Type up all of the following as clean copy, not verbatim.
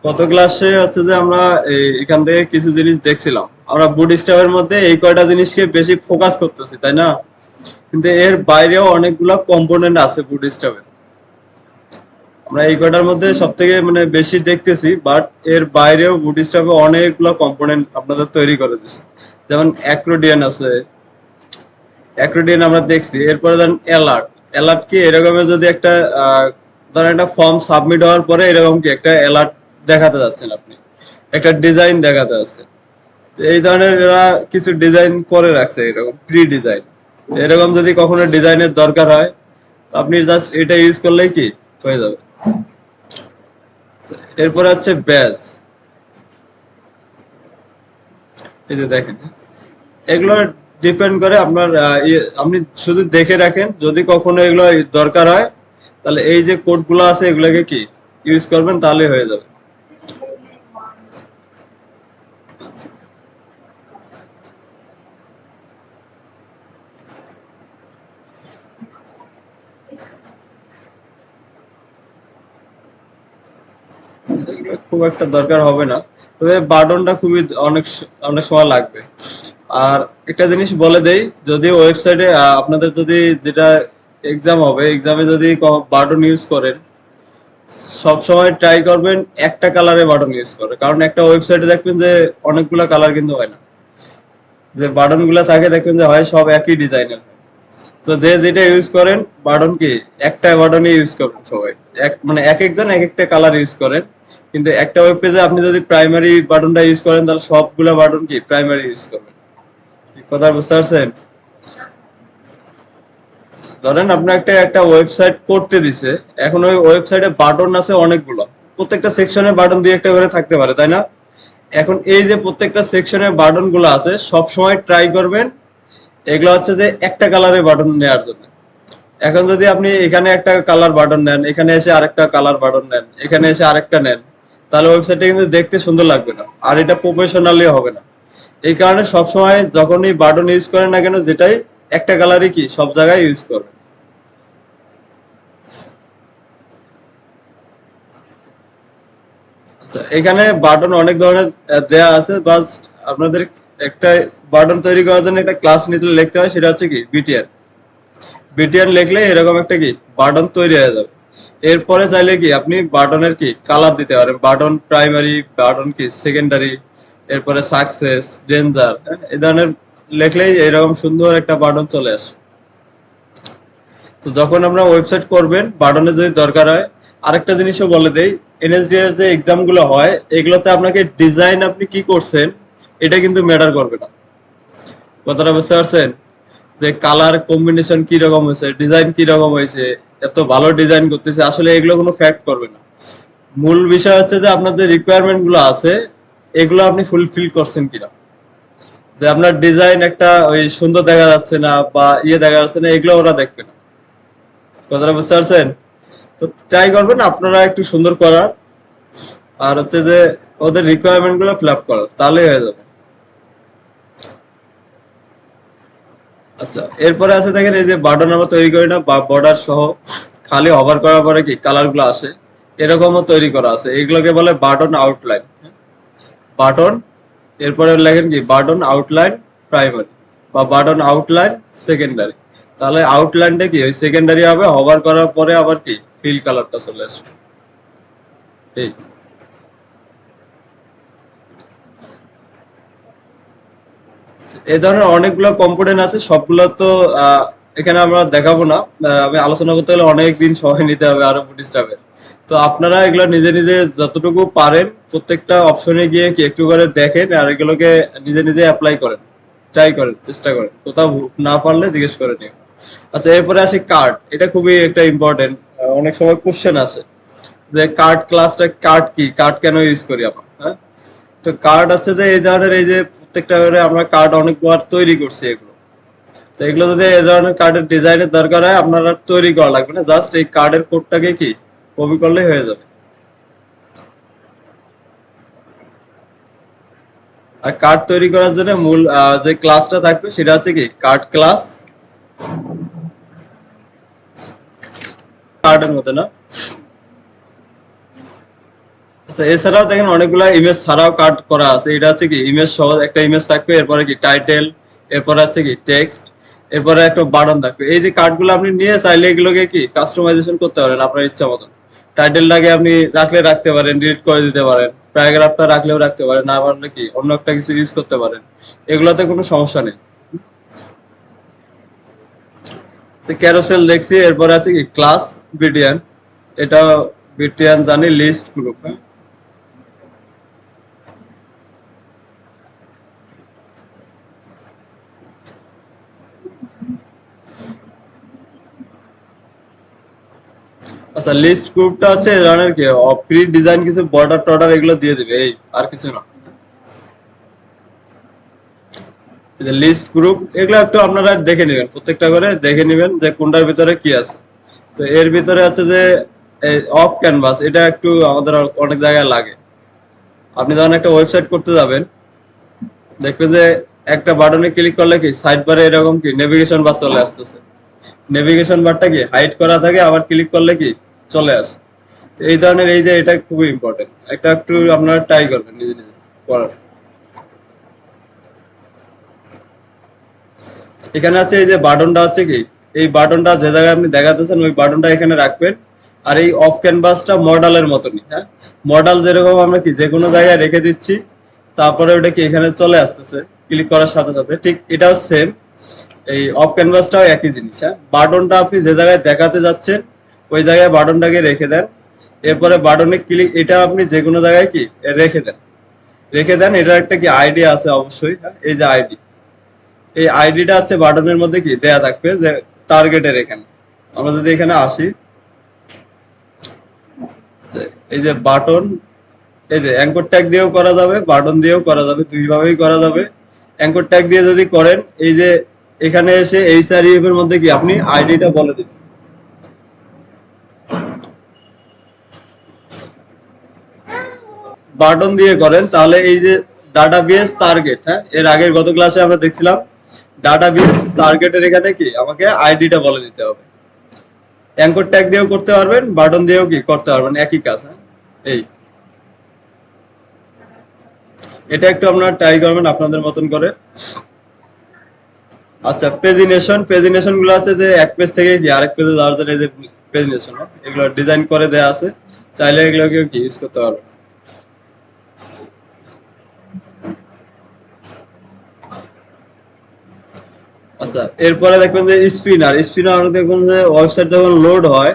গত ক্লাসে হচ্ছে যে আমরা এখান থেকে কিছু জিনিস দেখছিলাম। আমরা বুটস্ট্র্যাপের মধ্যে এই কয়টা জিনিসকে বেশি ফোকাস করতেছি, তাই না? কিন্তু এর বাইরেও অনেকগুলো কম্পোনেন্ট আছে বুটস্ট্র্যাপের। আমরা এই কয়টার মধ্যে সব থেকে মানে বেশি দেখতেছি, বাট এর বাইরেও বুটস্ট্র্যাপে অনেকগুলো কম্পোনেন্ট আপনাদের তৈরি করে দিচ্ছে। যেমন অ্যাক্রোডিয়ান আছে, অ্যাক্রোডিয়ান আমরা দেখছি। এরপরে ধরেন অ্যালার্ট। অ্যালার্ট কি এরকমের যদি একটা ধরেন একটা ফর্ম সাবমিট হওয়ার পরে এরকম কি একটা অ্যালার্ট দেখাতে যাচ্ছেন আপনি, একটা ডিজাইন দেখাতে যাচ্ছে। তো এই ধরনের এরা কিছু ডিজাইন করে রাখছে, এরকম প্রি ডিজাইন। এরকম যদি কখনো ডিজাইনের দরকার হয়, তো আপনি জাস্ট এটা ইউজ করলেই কি হয়ে যাবে। এরপরে হচ্ছে ব্যাজ। এই যে দেখেন, এগুলো ডিপেন্ড করে আপনার আপনি শুধু দেখে রাখেন, যদি কখনো এগুলো দরকার হয় তাহলে এই যে কোডগুলো আছে এগুলোকে কি ইউজ করবেন, তাহলে হয়ে যাবে। এগুলো খুব একটা দরকার হবে না, তবে বাটনটা খুবই অনেক অনেক সময় লাগবে। আর একটা জিনিস বলে দেই, যদি ওয়েবসাইটে আপনাদের যদি যেটা এক্সাম হবে, এক্সামে যদি বাটন ইউজ করেন, সব সময় ট্রাই করবেন একটা কালারে বাটন ইউজ করে। কারণ একটা ওয়েবসাইটে দেখবেন যে অনেকগুলা কালার কিন্তু হয় না। যে বাটন গুলা থাকে দেখবেন যে হয় সব একই ডিজাইনের। তো যে যেটা ইউজ করেন বাটন কি একটা বাটনই ইউজ করবেন সবাই। এক মানে এক একজন এক একটা কালার ইউজ করেন। কিন্তু একটা ওয়েব পেজে আপনি যদি প্রাইমারি বাটনটা ইউজ করেন তাহলে সবগুলা বাটন কি প্রাইমারি ইউজ করবেন। কথা বুঝতে পারছেন? ধরেন আপনার একটা একটা ওয়েবসাইট করতে দিছে, এখন ওই ওয়েবসাইটে বাটন আছে অনেকগুলো, প্রত্যেকটা সেকশনে বাটন দিয়ে একটা করে থাকতে পারে, তাই না? এখন এই যে প্রত্যেকটা সেকশনে বাটন গুলো আছে সব সময় ট্রাই করবেন এগুলো হচ্ছে যে একটা কালারের বাটন নেওয়ার জন্য। এখন যদি আপনি এখানে একটা কালার বাটন নেন, এখানে এসে আরেকটা কালার বাটন নেন, এখানে এসে আরেকটা নেন, তাহলে ওয়েবসাইটটা কিন্তু দেখতে সুন্দর লাগবে না, আর এটা প্রফেশনালি হবে না। এই কারণে সবসময় যখনই বাটন ইউজ করেন না কেন, যেটাই একটা কালারই কি সব জায়গায় ইউজ করবেন। আচ্ছা, এখানে বাটন অনেক ধরনের দেয়া আছে, বাস আপনাদের একটা বাটন তৈরি করার জন্য একটা ক্লাস নিতে লিখতে হয়, সেটা হচ্ছে কি বিটিআর। বিটিআর লিখলে এরকম একটা কি বাটন তৈরি হয়ে যাবে। এরপরে চাইলে কি আপনি বাটনের কি কালার দিতে পারেন, বাটন প্রাইমারি, বাটন কি সেকেন্ডারি, এরপরে সাকসেস, ডেঞ্জার, এই ধরনের লিখলেই এরকম সুন্দর একটা বাটন চলে আসে। তো যখন আমরা ওয়েবসাইট করবেন বাটনের যদি দরকার হয়, আরেকটা জিনিসও বলে দেই, এনএসডি এর যে এক্সাম গুলো হয় এগুলোতে আপনাকে ডিজাইন আপনি কি করছেন এটা কিন্তু ম্যাটার করবে না। কথাটা বুঝতে পারছেন? যে কালার কম্বিনেশন কি রকম হয়েছে, ডিজাইন কি রকম হয়েছে, এত ভালো ডিজাইন করতেছে, আসলে এগুলো কোনো ফ্যাক্ট করবে না। মূল বিষয় হচ্ছে যে আপনার যে রিকোয়ারমেন্ট গুলো আছে এগুলো আপনি ফুলফিল করছেন কিনা। যে আপনার ডিজাইন একটা ওই সুন্দর দেখা যাচ্ছে না বা ইয়ে দেখা যাচ্ছে না, এগুলো ওরা দেখবে না। কথাটা বুঝতে পারছেন? তো ট্রাই করবেন আপনারা একটু সুন্দর করার, আর হচ্ছে যে ওদের রিকোয়ারমেন্ট গুলো ফিল আপ করার, তাহলেই হয়ে যাবে। আচ্ছা, এরপরে আছে দেখেন এই যে বাটন আমরা তৈরি করি না বা বর্ডার সহ, খালি হভার করার পরে কি কালার গুলো আসে, এরকমও তৈরি করা আছে, এগুলোকে বলে বাটন আউটলাইন। বাটন, এরপরে লেখেন কি বাটন আউটলাইন প্রাইমারি বা বাটন আউটলাইন সেকেন্ডারি। তাহলে আউটলাইনটা কি ওই সেকেন্ডারি হবে, হভার করার পরে আবার কি ফিল কালারটা চলে আসবে। এই এই ধরনের অনেকগুলো কম্পোনেন্ট আছে, সবগুলো তো এখানে আমরা দেখাবো না। আমি আলোচনা করতে গেলে অনেক দিন সময় নিতে হবে আরো বুটস্ট্র্যাপের। তো আপনারা এগুলো নিজে নিজে যতটুকু পারেন প্রত্যেকটা অপশনে গিয়ে কি একটু করে দেখেন, আর এগুলোকে নিজে নিজে অ্যাপ্লাই করেন, ট্রাই করেন, চেষ্টা করেন, কোথাও না পারলে জিজ্ঞেস করে নিন। আচ্ছা, এরপরে আসি কার্ড। এটা খুবই একটা ইম্পর্টেন্ট, অনেক সময় কোশ্চেন আছে যে কার্ড ক্লাসটা, কার্ড কি, কার্ড কেন ইউজ করি আমরা, হ্যাঁ? তো কার্ড হচ্ছে যে এই ধরনের এই যে প্রত্যেকটা করে আমরা কার্ড অনেকবার তৈরি করছি এগুলো। তো এগুলো যদি এই ধরনের কার্ডের ডিজাইনের দরকার হয় আপনার আর তৈরি করা লাগবে না, জাস্ট এই কার্ডের কোডটাকে কি কপি করলেই হয়ে যাবে। আর কার্ড তৈরি করার জন্য মূল যে ক্লাসটা থাকবে সেটা হচ্ছে কি কার্ড ক্লাস। কার্ডের মধ্যে না, আচ্ছা, এছাড়াও দেখেন অনেকগুলা ইমেজ ছাড়াও কাট করা আছে। এটা হচ্ছে কি ইমেজ সহ একটা ইমেজ থাকবে, এরপরে কি টাইটেল, এরপরে হচ্ছে কি টেক্সট, এরপরে একটা বাটন থাকবে। এই যে কার্ডগুলো আপনি নিয়ে চাইলে এগুলোকে কি কাস্টমাইজেশন করতে পারেন আপনার ইচ্ছা মতন। টাইটেলটাকে আপনি রাখলে রাখতে পারেন, ডিলিট করে দিতে পারেন, প্যারাগ্রাফটা রাখলেও রাখতে পারেন, না পারলে কি অন্য একটা কিছু ইউজ করতে পারেন। এগুলোতে কোনো সমস্যা নেই। ক্যারোসেল দেখছি, এরপরে আছে কি ক্লাস বিটিএন। এটা বিটিএন জানি লিস্ট গ্রুপ। হ্যাঁ, আচ্ছা, লিস্ট গ্রুপটা হচ্ছে এই ধরনের কি প্রি ডিজাইন কিছু বর্ডার টর্ডার এগুলো দিয়ে দিবে, এই আর কিছু না। লিস্ট গ্রুপ এগুলো একটু আপনারা দেখে নেবেন, প্রত্যেকটা করে দেখে নেবেন যে কোনটার ভিতরে কি আছে। তো এর ভিতরে আছে যে অফ ক্যানভাস, এটা একটু আমাদের অনেক জায়গায় লাগে। আপনি যখন একটা ওয়েবসাইট করতে যাবেন, দেখবেন যে একটা বাটনে ক্লিক করলে কি সাইড বারে এরকম কি নেভিগেশন বার চলে আসতেছে। নেভিগেশন বারটা কি হাইড করা থাকে, আবার ক্লিক করলে কি চলে আসে। তো এই ধরনের এই যে এটা খুবই ইম্পর্টেন্ট, একটা একটু আপনারা ট্রাই করবেন নিজে নিজে করার। এখানে আছে এই যে বাটনটা হচ্ছে কি, এই বাটনটা যে জায়গায় আপনি দেখাতেছেন ওই বাটনটা এখানে রাখবেন। আর এই অফ ক্যানভাসটা মডেলের মতনই। হ্যাঁ, মডেল যেরকম আমরা কি যে কোনো জায়গায় রেখে দিচ্ছি, তারপরে ওটা কি এখানে চলে আসতেছে ক্লিক করার সাথে সাথে, ঠিক এটাও সেম। এই অফ ক্যানভাসটাও একই জিনিস। হ্যাঁ, বাটনটা আপনি যে জায়গায় দেখাতে যাচ্ছেন ওই জায়গায় বাটনটাকে রেখে দেন। এরপরে বাটনে ক্লিক, এটা আপনি যে কোনো জায়গায় কি রেখে দেন। রেখে দেন, এটার একটা কি আইডি আছে অবশ্যই। হ্যাঁ, এই যে আইডি, এই আইডিটা হচ্ছে বাটনের মধ্যে কি দেয়া থাকবে যে টার্গেটের এখানে। আমরা যদি এখানে আসি, এই যে বাটন, এই যে অ্যাঙ্কর ট্যাগ দিয়েও করা যাবে, বাটন দিয়েও করা যাবে, দুইভাবেই করা যাবে। অ্যাঙ্কর ট্যাগ দিয়ে যদি করেন, এই যে এখানে এসে এইচআরইএফ এর মধ্যে কি আপনি আইডিটা বলে দিবেন। বাটন দিয়ে করেন তাহলে এই যে ডাটাবেস টার্গেট, হ্যাঁ এর আগের গত ক্লাসে আমরা দেখছিলাম ডাটাবেস টার্গেটের এখানে কি আমাকে আইডিটা বলে দিতে হবে। অ্যাঙ্কর ট্যাগ দিয়েও করতে পারবেন, বাটন দিয়েও কি করতে পারবেন, একই কাজ। হ্যাঁ, এই এটা একটু আপনারা ট্রাই করবেন আপনাদের মতন করে। আচ্ছা, পেজিনেশন, পেজিনেশন গুলো আছে যে এক পেজ থেকে কি আরেক পেজে যাওয়ার জন্য এই যে পেজিনেশন, এগুলো ডিজাইন করে দেয়া আছে, চাইলে এগুলোকে কি ইউজ করতে পারবেন। আচ্ছা, এরপরে দেখবেন যে স্পিনার, স্পিনার দেখবেন যে ওয়েবসাইট যখন লোড হয়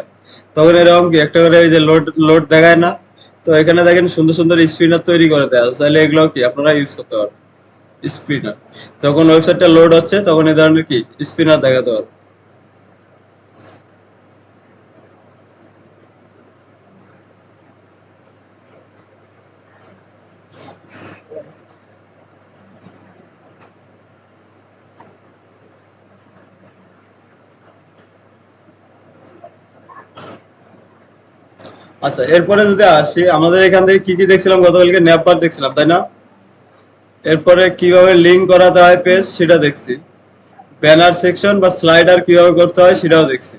তখন এরকম কি একটা করে এই যে লোড লোড দেখায় না। তো এখানে দেখেন সুন্দর সুন্দর স্পিনার তৈরি করে দেওয়া আছে, চাইলে এগুলো কি আপনারা ইউজ করতে পারবেন। স্পিনার যখন ওয়েবসাইটটা লোড হচ্ছে তখন এই ধরনের কি স্পিনার দেখাতে পারবেন। আচ্ছা, এরপরে যদি আসি, আমাদের এখান থেকে কি কি দেখছিলাম গতকালকে, ন্যাপবার দেখছিলাম তাই না। এরপরে কিভাবে লিঙ্ক করাতে হয় পেজ সেটা দেখছি, ব্যানার সেকশন বা স্লাইডার কিভাবে করতে হয় সেটাও দেখছি।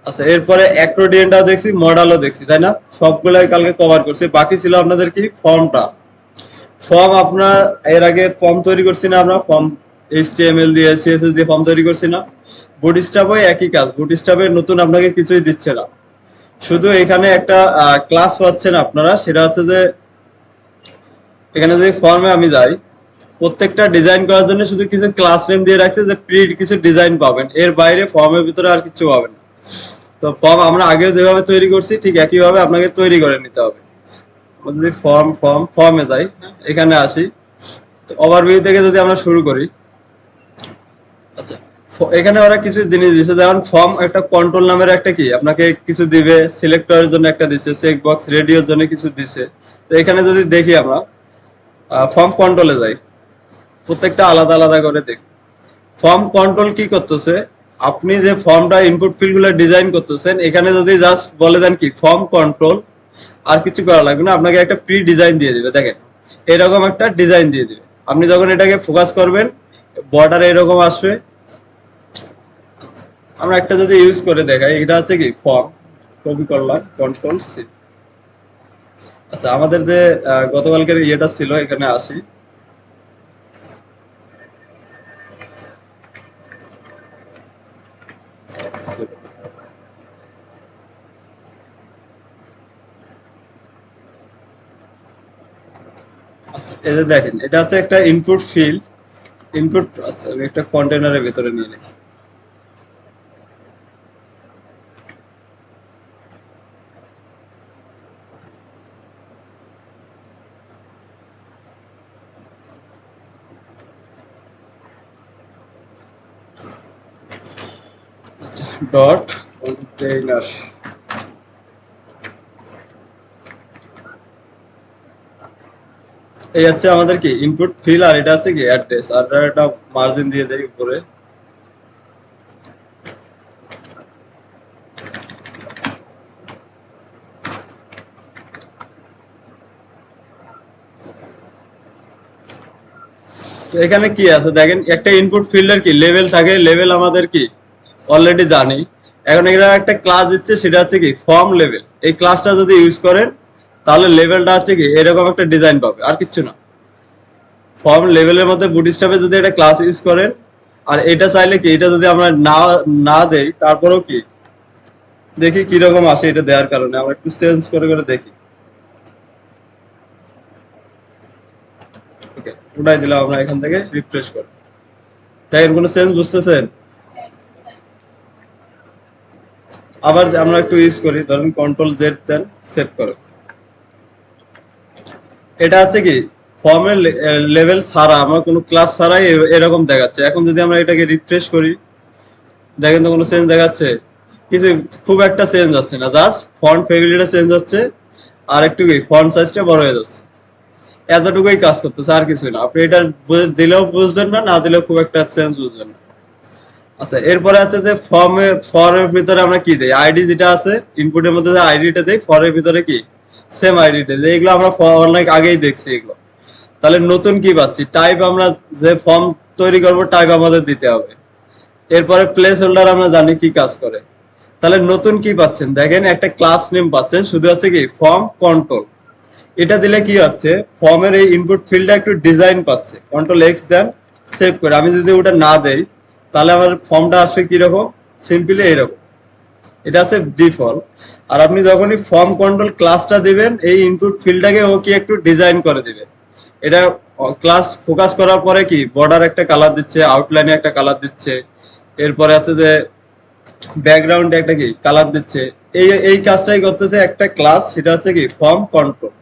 আচ্ছা, এরপরে অ্যাক্রোডিয়েন্টটাও দেখছি, মডেলও দেখছি তাই না, সবগুলাই কালকে কভার করছি। বাকি ছিল আপনাদের কি ফর্মটা। ফর্ম আপনার এর আগে ফর্ম তৈরি করছি না আমরা, ফর্ম এইচটিএমএল দিয়ে সিএসএস দিয়ে ফর্ম তৈরি করছি না। বুটস্ট্র্যাপও একই কাজ, বুটস্ট্র্যাপের নতুন আপনাকে কিছুই দিচ্ছে না, শুধু এখানে একটা ক্লাস পাচ্ছেন আপনারা। সেটা হচ্ছে যে এখানে যদি ফর্মে আমি যাই, প্রত্যেকটা ডিজাইন করার জন্য শুধু কিছু ক্লাস নেম দিয়ে রাখছে যে প্রি কিছু ডিজাইন পাবেন, এর বাইরে ফর্মের ভিতরে আর কিছু পাবেন না। তো ফর্ম আমরা আগেও যেভাবে তৈরি করছি ঠিক একইভাবে আপনাকে তৈরি করে নিতে হবে। আমরা যদি ফর্মে যাই, এখানে আসি, ওভারভিউ থেকে যদি আমরা শুরু করি। আচ্ছা, এখানে ওরা কিছু জিনিস দিচ্ছে, যেমন ফর্ম একটা কন্ট্রোল নামের একটা কি আপনাকে কিছু দিবে, সিলেক্ট করার জন্য একটা দিচ্ছে, চেক বক্স রেডিওর জন্য কিছু দিচ্ছে। তো এখানে যদি দেখি আমরা ফর্ম কন্ট্রোলে যাই, প্রত্যেকটা আলাদা আলাদা করে দেখি। ফর্ম কন্ট্রোল কি করতেছে, আপনি যে ফর্মটা ইনপুট ফিল্ড গুলো ডিজাইন করতেছেন এখানে যদি জাস্ট বলে দেন কি ফর্ম কন্ট্রোল, আর কিছু করা লাগবে না, আপনাকে একটা প্রি ডিজাইন দিয়ে দিবে। দেখেন এরকম একটা ডিজাইন দিয়ে দিবে, আপনি যখন এটাকে ফোকাস করবেন বর্ডার এরকম আসবে। আমরা একটা যদি ইউজ করে দেখাই, এটা হচ্ছে কি ফর্ম, কপি করলাম কন্ট্রোল সি। আচ্ছা, আমাদের যে গতকালকের ইয়েটা ছিল এখানে আসি। আচ্ছা, এই যে দেখেন এটা হচ্ছে একটা ইনপুট ফিল্ড। ইনপুট, আচ্ছা আমি একটা কন্টেনারের ভিতরে নিয়ে নিই। আচ্ছা, ডট কন্টেইনার। এই হচ্ছে আমাদের কি ইনপুট ফিল্ড, আর এটা হচ্ছে কি অ্যাড্রেস, আর একটা মার্জিন দিয়ে দেই উপরে। তো এখানে কি আছে দেখেন, একটা ইনপুট ফিল্ডের কি লেভেল থাকে, লেভেল আমাদের কি অলরেডি জানি। এখন এরা একটা ক্লাস দিচ্ছে, সেটা হচ্ছে কি ফর্ম লেভেল। এই ক্লাসটা যদি ইউজ করেন তাহলে লেভেলটা হচ্ছে কি এরকম একটা ডিজাইন পাবে, আর কিচ্ছু না। ফর্ম লেভেলের মধ্যে বুটস্ট্র্যাপে যদি একটা ক্লাস ইউজ করেন, আর এটা চাইলে কি এটা যদি আমরা না না দেই তারপরেও কি দেখি কিরকম আসে। এটা দেওয়ার কারণে আমরা একটু চেঞ্জ করে করে দেখি। ওকে, উঠাই দিলাম আমরা এখান থেকে, রিফ্রেশ করি। দেখেন কোনো চেঞ্জ বুঝতেছেন? আবার আমরা একটু ইউজ করি, ধরুন কন্ট্রোল জেড দেন, সেভ করো। এটা হচ্ছে কি ফর্মের লেভেল ছাড়া, আমরা কোনো ক্লাস ছাড়াই এরকম দেখাচ্ছে। এখন যদি আমরা এটাকে রিফ্রেশ করি, দেখেন তো কোনো চেঞ্জ দেখাচ্ছে? কিছু খুব একটা চেঞ্জ হচ্ছে না, জাস্ট ফন্ট ফ্যামিলিটা চেঞ্জ হচ্ছে, আর একটু কি ফন্ট সাইজটা বড় হয়ে যাচ্ছে। এতটুকুই কাজ করতেছে, আর কিছুই না। আপনি এটা দিলেও বুঝবেন না, না দিলেও খুব একটা চেঞ্জ বুঝবেন না। আচ্ছা, এরপরে আছে যে ফরের ভিতরে আমরা কি দেই, আইডি যেটা আছে ইনপুটের মধ্যে যে আইডিটা দেই, ফরের ভিতরে কি সেম আইডিটা দেই। এগুলো আমরা অনেক আগেই দেখছি এগুলো। তাহলে নতুন কি পাচ্ছি, টাইপ আমরা যে ফর্ম তৈরি করব টাইপ আমাদের দিতে হবে। এরপরে প্লেস হোল্ডার আমরা জানি কি কাজ করে। তাহলে নতুন কি পাচ্ছেন দেখেন, একটা ক্লাস নেম পাচ্ছেন, শুধু হচ্ছে কি ফর্ম কন্ট্রোল। এটা দিলে কি হচ্ছে, ফর্মের এই ইনপুট ফিল্ডটা একটু ডিজাইন পাচ্ছে। কন্ট্রোল এক্স দেন, সেভ করে। আমি যদি ওটা না দেই তাহলে আমার ফর্মটা আসবে কিরকম, সিম্পলি এইরকম। এটা হচ্ছে ডিফল্ট। আর আপনি যখনই ফর্ম কন্ট্রোল ক্লাসটা দিবেন, এই ইনপুট ফিল্ডটাকে ও কি একটু ডিজাইন করে দিবে। এটা ক্লাস ফোকাস করার পরে কি বর্ডার একটা কালার দিচ্ছে, আউটলাইনে একটা কালার দিচ্ছে, এরপরে আছে যে ব্যাকগ্রাউন্ডে একটা কি কালার দিচ্ছে। এই এই কাজটাই করতেছে একটা ক্লাস, সেটা হচ্ছে কি ফর্ম কন্ট্রোল।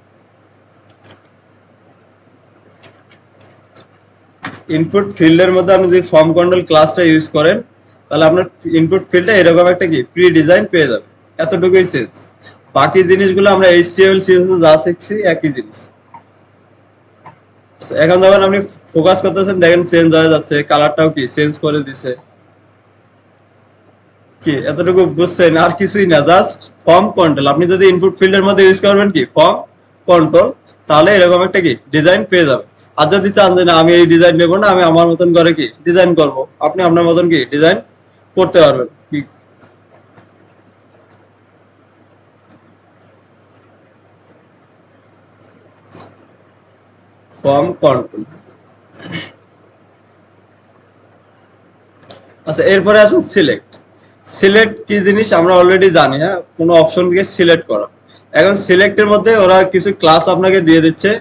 ইনপুট ফিল্ডের মধ্যে আপনি যদি ফর্ম কন্ট্রোল ক্লাসটা ইউজ করেন, তাহলে আপনার ইনপুট ফিল্ডে এরকম একটা কি প্রি ডিজাইন পেয়ে যাবে। এতটুকুই সেন্স। বাকি জিনিসগুলো আমরা এইচটিএমএল সিএসএস যা শিখছি একই জিনিস। আচ্ছা, এখন যখন আপনি ফোকাস করতেছেন দেখেন চেঞ্জ হয়ে যাচ্ছে, কালারটাও কি চেঞ্জ করে দিছে। কি এতটুকু বুঝছেন? আর কিছুই না, জাস্ট ফর্ম কন্ট্রোল। আপনি যদি ইনপুট ফিল্ডের মধ্যে ইউজ করবেন কি ফর্ম কন্ট্রোল, তাহলে এরকম একটা কি ডিজাইন পেয়ে যাবে। আর যদি চান যে না আমি এই ডিজাইন নেবো না, আমি আমার মতন করে কি ডিজাইন করব, আপনি আপনার মতন কি ডিজাইন করতে পারবেন কি। Form control. আচ্ছা, এরপরে আসুন সিলেক্ট। সিলেক্ট কি জিনিস আমরা অলরেডি জানি, হ্যাঁ, কোনো অপশনকে সিলেক্ট করা। এখন সিলেক্টের মধ্যে ওরা কিছু ক্লাস আপনাকে দিয়ে দিচ্ছে।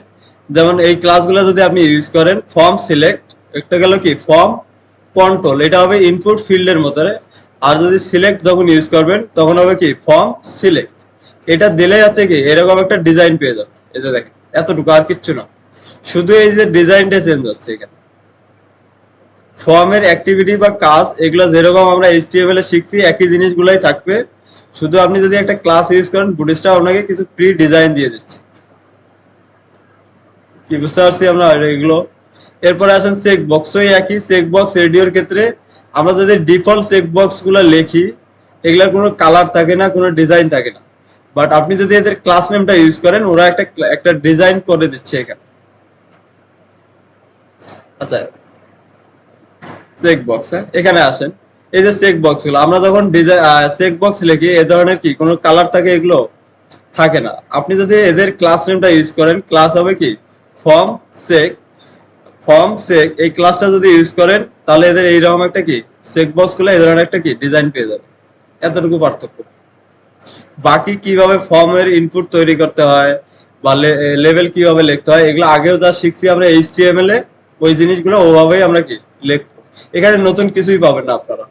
যেমন এই ক্লাসগুলো যদি আপনি ইউজ করেন, ফর্ম সিলেক্ট, একটা গেল কি ফর্ম কন্ট্রোল, এটা হবে ইনপুট ফিল্ডের মধ্যে। আর যদি সিলেক্ট যখন ইউজ করবেন তখন হবে কি ফর্ম সিলেক্ট। এটা দিলে আছে কি এরকম একটা ডিজাইন পেয়ে যাবে। এটা দেখেন, এতটুকু, আর কিচ্ছু না। শুধু এই যে ডিজাইনটা চেঞ্জ হচ্ছে এখানে। ফর্মের অ্যাক্টিভিটি বা কাজ এগুলো যেরকম আমরা এইচটিএমএল এ শিখছি একই জিনিসগুলাই থাকবে। শুধু আপনি যদি একটা ক্লাস ইউজ করেন, বুটস্ট্র্যাপ আপনাকে কিছু প্রি ডিজাইন দিয়ে দিচ্ছে। কি বুঝতে পারছি আমরা এগুলো? এরপরে আসেন চেক বক্স। ওই একই চেক বক্স রেডিওর ক্ষেত্রে আমরা যদি ডিফল্ট চেক বক্স গুলো লিখি, এগুলার কোনো কালার থাকে না, কোনো ডিজাইন থাকে না। বাট আপনি যদি এদের ক্লাস নেমটা ইউজ করেন, ওরা একটা একটা ডিজাইন করে দিচ্ছে এখানে। আচ্ছা, চেক বক্স, হ্যাঁ এখানে আসেন। এই যে চেক বক্স গুলো আমরা যখন চেক বক্স লিখি, এ ধরনের কি কোনো কালার থাকে এগুলো থাকে না। আপনি যদি এদের ক্লাস নেমটা ইউজ করেন, ক্লাস হবে কি ফর্ম সেক। ফর্ম সেক এই ক্লাসটা যদি ইউজ করেন তাহলে এদের এইরকম একটা কি চেক বক্স গুলো এই ধরনের একটা কি ডিজাইন পেয়ে যাবে। এতটুকু পার্থক্য। বাকি কিভাবে ফর্মের ইনপুট তৈরি করতে হয় বা লেভেল কিভাবে লিখতে হয় এগুলো আগেও যা শিখছি আমরা এইচটিএমএল এ, ওই জিনিসগুলো ওভাবেই আমরা কি লিখবো। এখানে নতুন কিছুই পাবেন না আপনারা।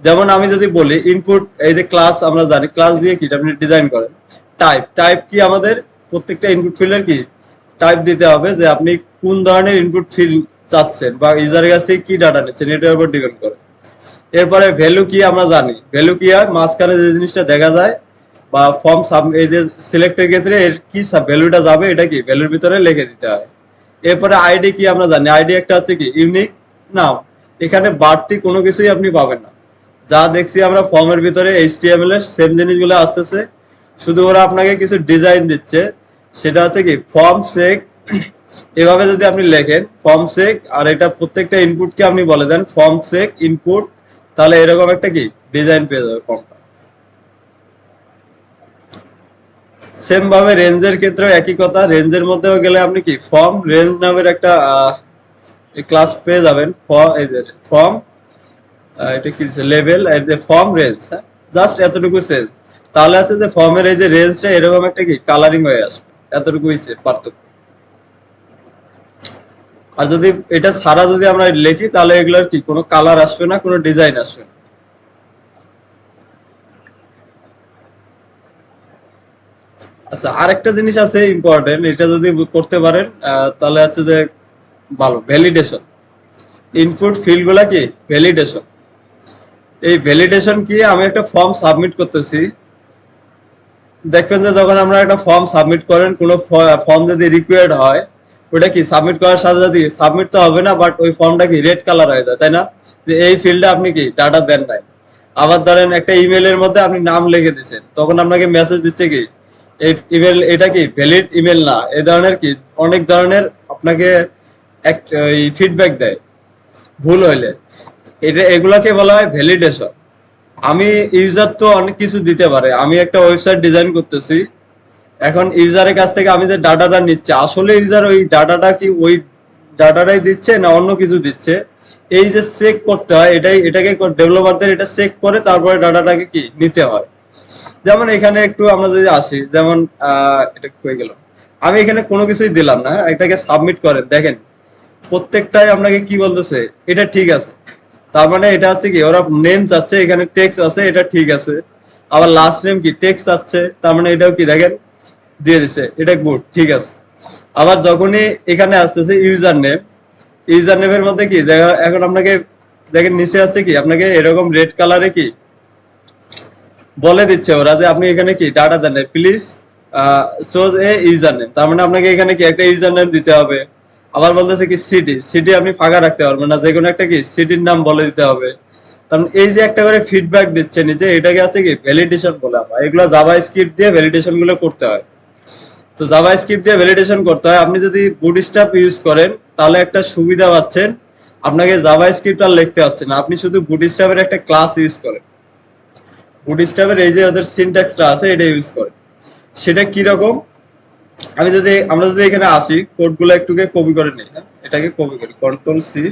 যেমন আমি যদি বলি ইনপুট, এই যে ক্লাস আমরা জানি ক্লাস দিয়ে কি আপনি ডিজাইন করেন। টাইপ টাইপ কি আমাদের প্রত্যেকটা ইনপুট ফিল্ডের কি টাইপ দিতে হবে, যে আপনি কোন ধরনের ইনপুট ফিল্ড চাচ্ছেন বা ইউজারের কাছ থেকে কি ডাটা নিচ্ছেন এটার উপর ডিপেন্ড করে। এরপরে ভ্যালু কি আমরা জানি, ভ্যালু কি হয় মাঝখানে যে জিনিসটা দেখা যায় বা ফর্ম এই যে সিলেক্টের ক্ষেত্রে এর কি ভ্যালুটা যাবে এটা কি ভ্যালুর ভিতরে লিখে দিতে হয়। এরপরে আইডি কি আমরা জানি, আইডি একটা হচ্ছে কি ইউনিক নাম। এখানে বাড়তি কোনো কিছুই আপনি পাবেন না। যা দেখছি আমরা ফর্মের ভিতরে এইচটিএমএল এর সেম জিনিসগুলো আসতেছে, শুধু ওরা আপনাকে কিছু ডিজাইন দিচ্ছে। সেটা হচ্ছে কি ফর্ম সেক। এভাবে যদি আপনি লেখেন ফর্ম সেক আর এটা প্রত্যেকটা ইনপুটকে আপনি বলে দেন ফর্ম সেক ইনপুট, তাহলে এরকম একটা কি ডিজাইন পেয়ে যাবে ফর্মটা। সেম ভাবে রেঞ্জের ক্ষেত্রেও একই কথা, রেঞ্জের মধ্যেও গেলে আপনি কি ফর্ম রেঞ্জ নামের একটা ক্লাস পেয়ে যাবেন। এই যে ফর্ম, এটা কি লেভেল এর যে ফর্ম রেঞ্জ, হ্যাঁ জাস্ট এতটুকু সেন্স। তাহলে হচ্ছে যে ফর্মের এই যে রেঞ্জটা এরকম একটা কি কালারিং হয়ে আসবে, এতটুকুই পার্থক্য। আর যদি এটা ছাড়া যদি আমরা লিখি তাহলে এগুলোর কি কোনো কালার আসবে না, কোনো ডিজাইন আসবে না। আচ্ছা আরেকটা জিনিস আছে ইম্পর্টেন্ট, এটা যদি করতে পারেন তাহলে হচ্ছে যে ভালো ভ্যালিডেশন। ইনপুট ফিল্ড গুলা কি ভ্যালিডেশন। এই ভ্যালিডেশন কি, আমি একটা ফর্ম সাবমিট করতেছি, দেখবেন যে যখন আমরা একটা ফর্ম সাবমিট করেন কোনো ফর্ম যদি রিকোয়ার্ড হয়, ওটা কি সাবমিট করার সাথে সাথে সাবমিট তো হবে না, বাট ওই ফর্মটা কি রেড কালার হয়ে যায়, তাই না? যে এই ফিল্ডে আপনি কি ডাটা দেন নাই। আবার ধরেন একটা ইমেলের মধ্যে আপনি নাম লিখে দিচ্ছেন, তখন আপনাকে মেসেজ দিচ্ছে কি এই ইমেল এটা কি ভ্যালিড ইমেল না, এই ধরনের কি অনেক ধরনের আপনাকে ফিডব্যাক দেয় ভুল হইলে। এটা এগুলাকে বলা হয় ভ্যালিডেশন। আমি ইউজার তো অনেক কিছু দিতে পারে, আমি একটা ওয়েবসাইট ডিজাইন করতেছি, এখন ইউজারের কাছ থেকে আমি যে ডাটাটা নিচ্ছি আসলে ইউজার ওই ডাটাটা কি ওই ডাটাটাই দিচ্ছে না অন্য কিছু দিচ্ছে, এই যে চেক করতে হয় এটাই, এটাকে ডেভেলপারদের এটা চেক করে তারপরে ডাটাটাকে কি নিতে হয়। যেমন এখানে একটু আমরা যদি আসি, যেমন এটা হয়ে গেল, আমি এখানে কোনো কিছুই দিলাম না, এটাকে সাবমিট করেন দেখেন প্রত্যেকটাই আপনাকে কি বলতেছে এটা ঠিক আছে। তার মানে এটা হচ্ছে কি ওরা নেম চাচ্ছে, এখানে টেক্সট আছে এটা ঠিক আছে। আবার লাস্ট নেম কি টেক্সট আছে, তার মানে এটাও কি দেখেন দিয়ে দিছে এটা গুড ঠিক আছে। আবার যখনই এখানে আসতেছে ইউজার নেম, ইউজার নেমের মধ্যে কি এখন আপনাকে দেখেন নিচে আসছে কি আপনাকে এরকম রেড কালারে কি বলে দিচ্ছে ওরা যে আপনি এখানে কি ডাটা দেন please choose a user name, তার মানে আপনাকে এখানে কি একটা ইউজার নেম দিতে হবে। আবার বলতেছে কি সিটি, সিটি আপনি ফাঁকা রাখতে পারবেন না, যে কোনো একটা কি সিটির নাম বলে দিতে হবে। কারণ এই যে একটা করে ফিডব্যাক দিচ্ছে নিচে, এটাকে আছে কি ভ্যালিডেশন বলে। আমরা এগুলো জাভা স্ক্রিপ্ট দিয়ে ভ্যালিডেশন গুলো করতে হয়। তো জাভা স্ক্রিপ্ট দিয়ে ভ্যালিডেশন করতে হয়। আপনি যদি বুটস্ট্র্যাপ ইউজ করেন তাহলে একটা সুবিধা পাচ্ছেন, আপনাকে জাভা স্ক্রিপ্ট আর লিখতে হচ্ছে না, আপনি শুধু বুটস্ট্র্যাপের একটা ক্লাস ইউজ করেন। বুটস্ট্র্যাপের এই যে ওদের সিনট্যাক্সটা আছে এটা ইউজ করে। সেটা কি রকম, আমরা যদি এখানে আসি কোডগুলো একটুকে কপি করে নিই, হ্যাঁ এটাকে কপি করি কন্ট্রোল সি।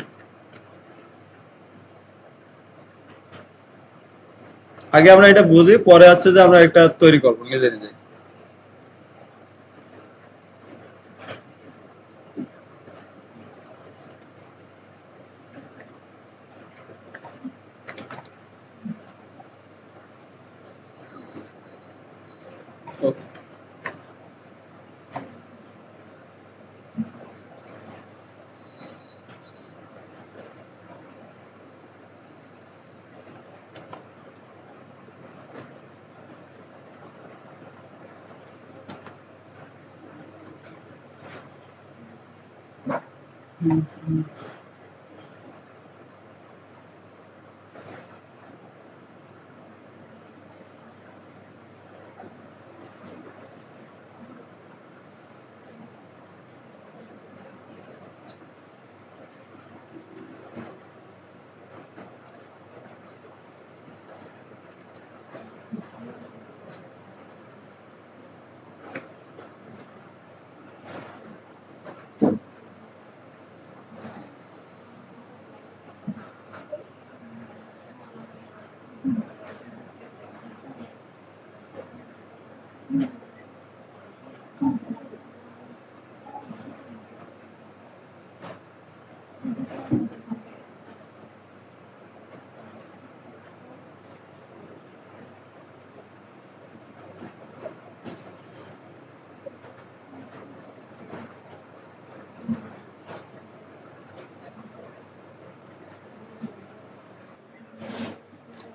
আগে আমরা এটা বুঝি পরে হচ্ছে যে আমরা একটা তৈরি করবো নিজে নিজে। ওকে।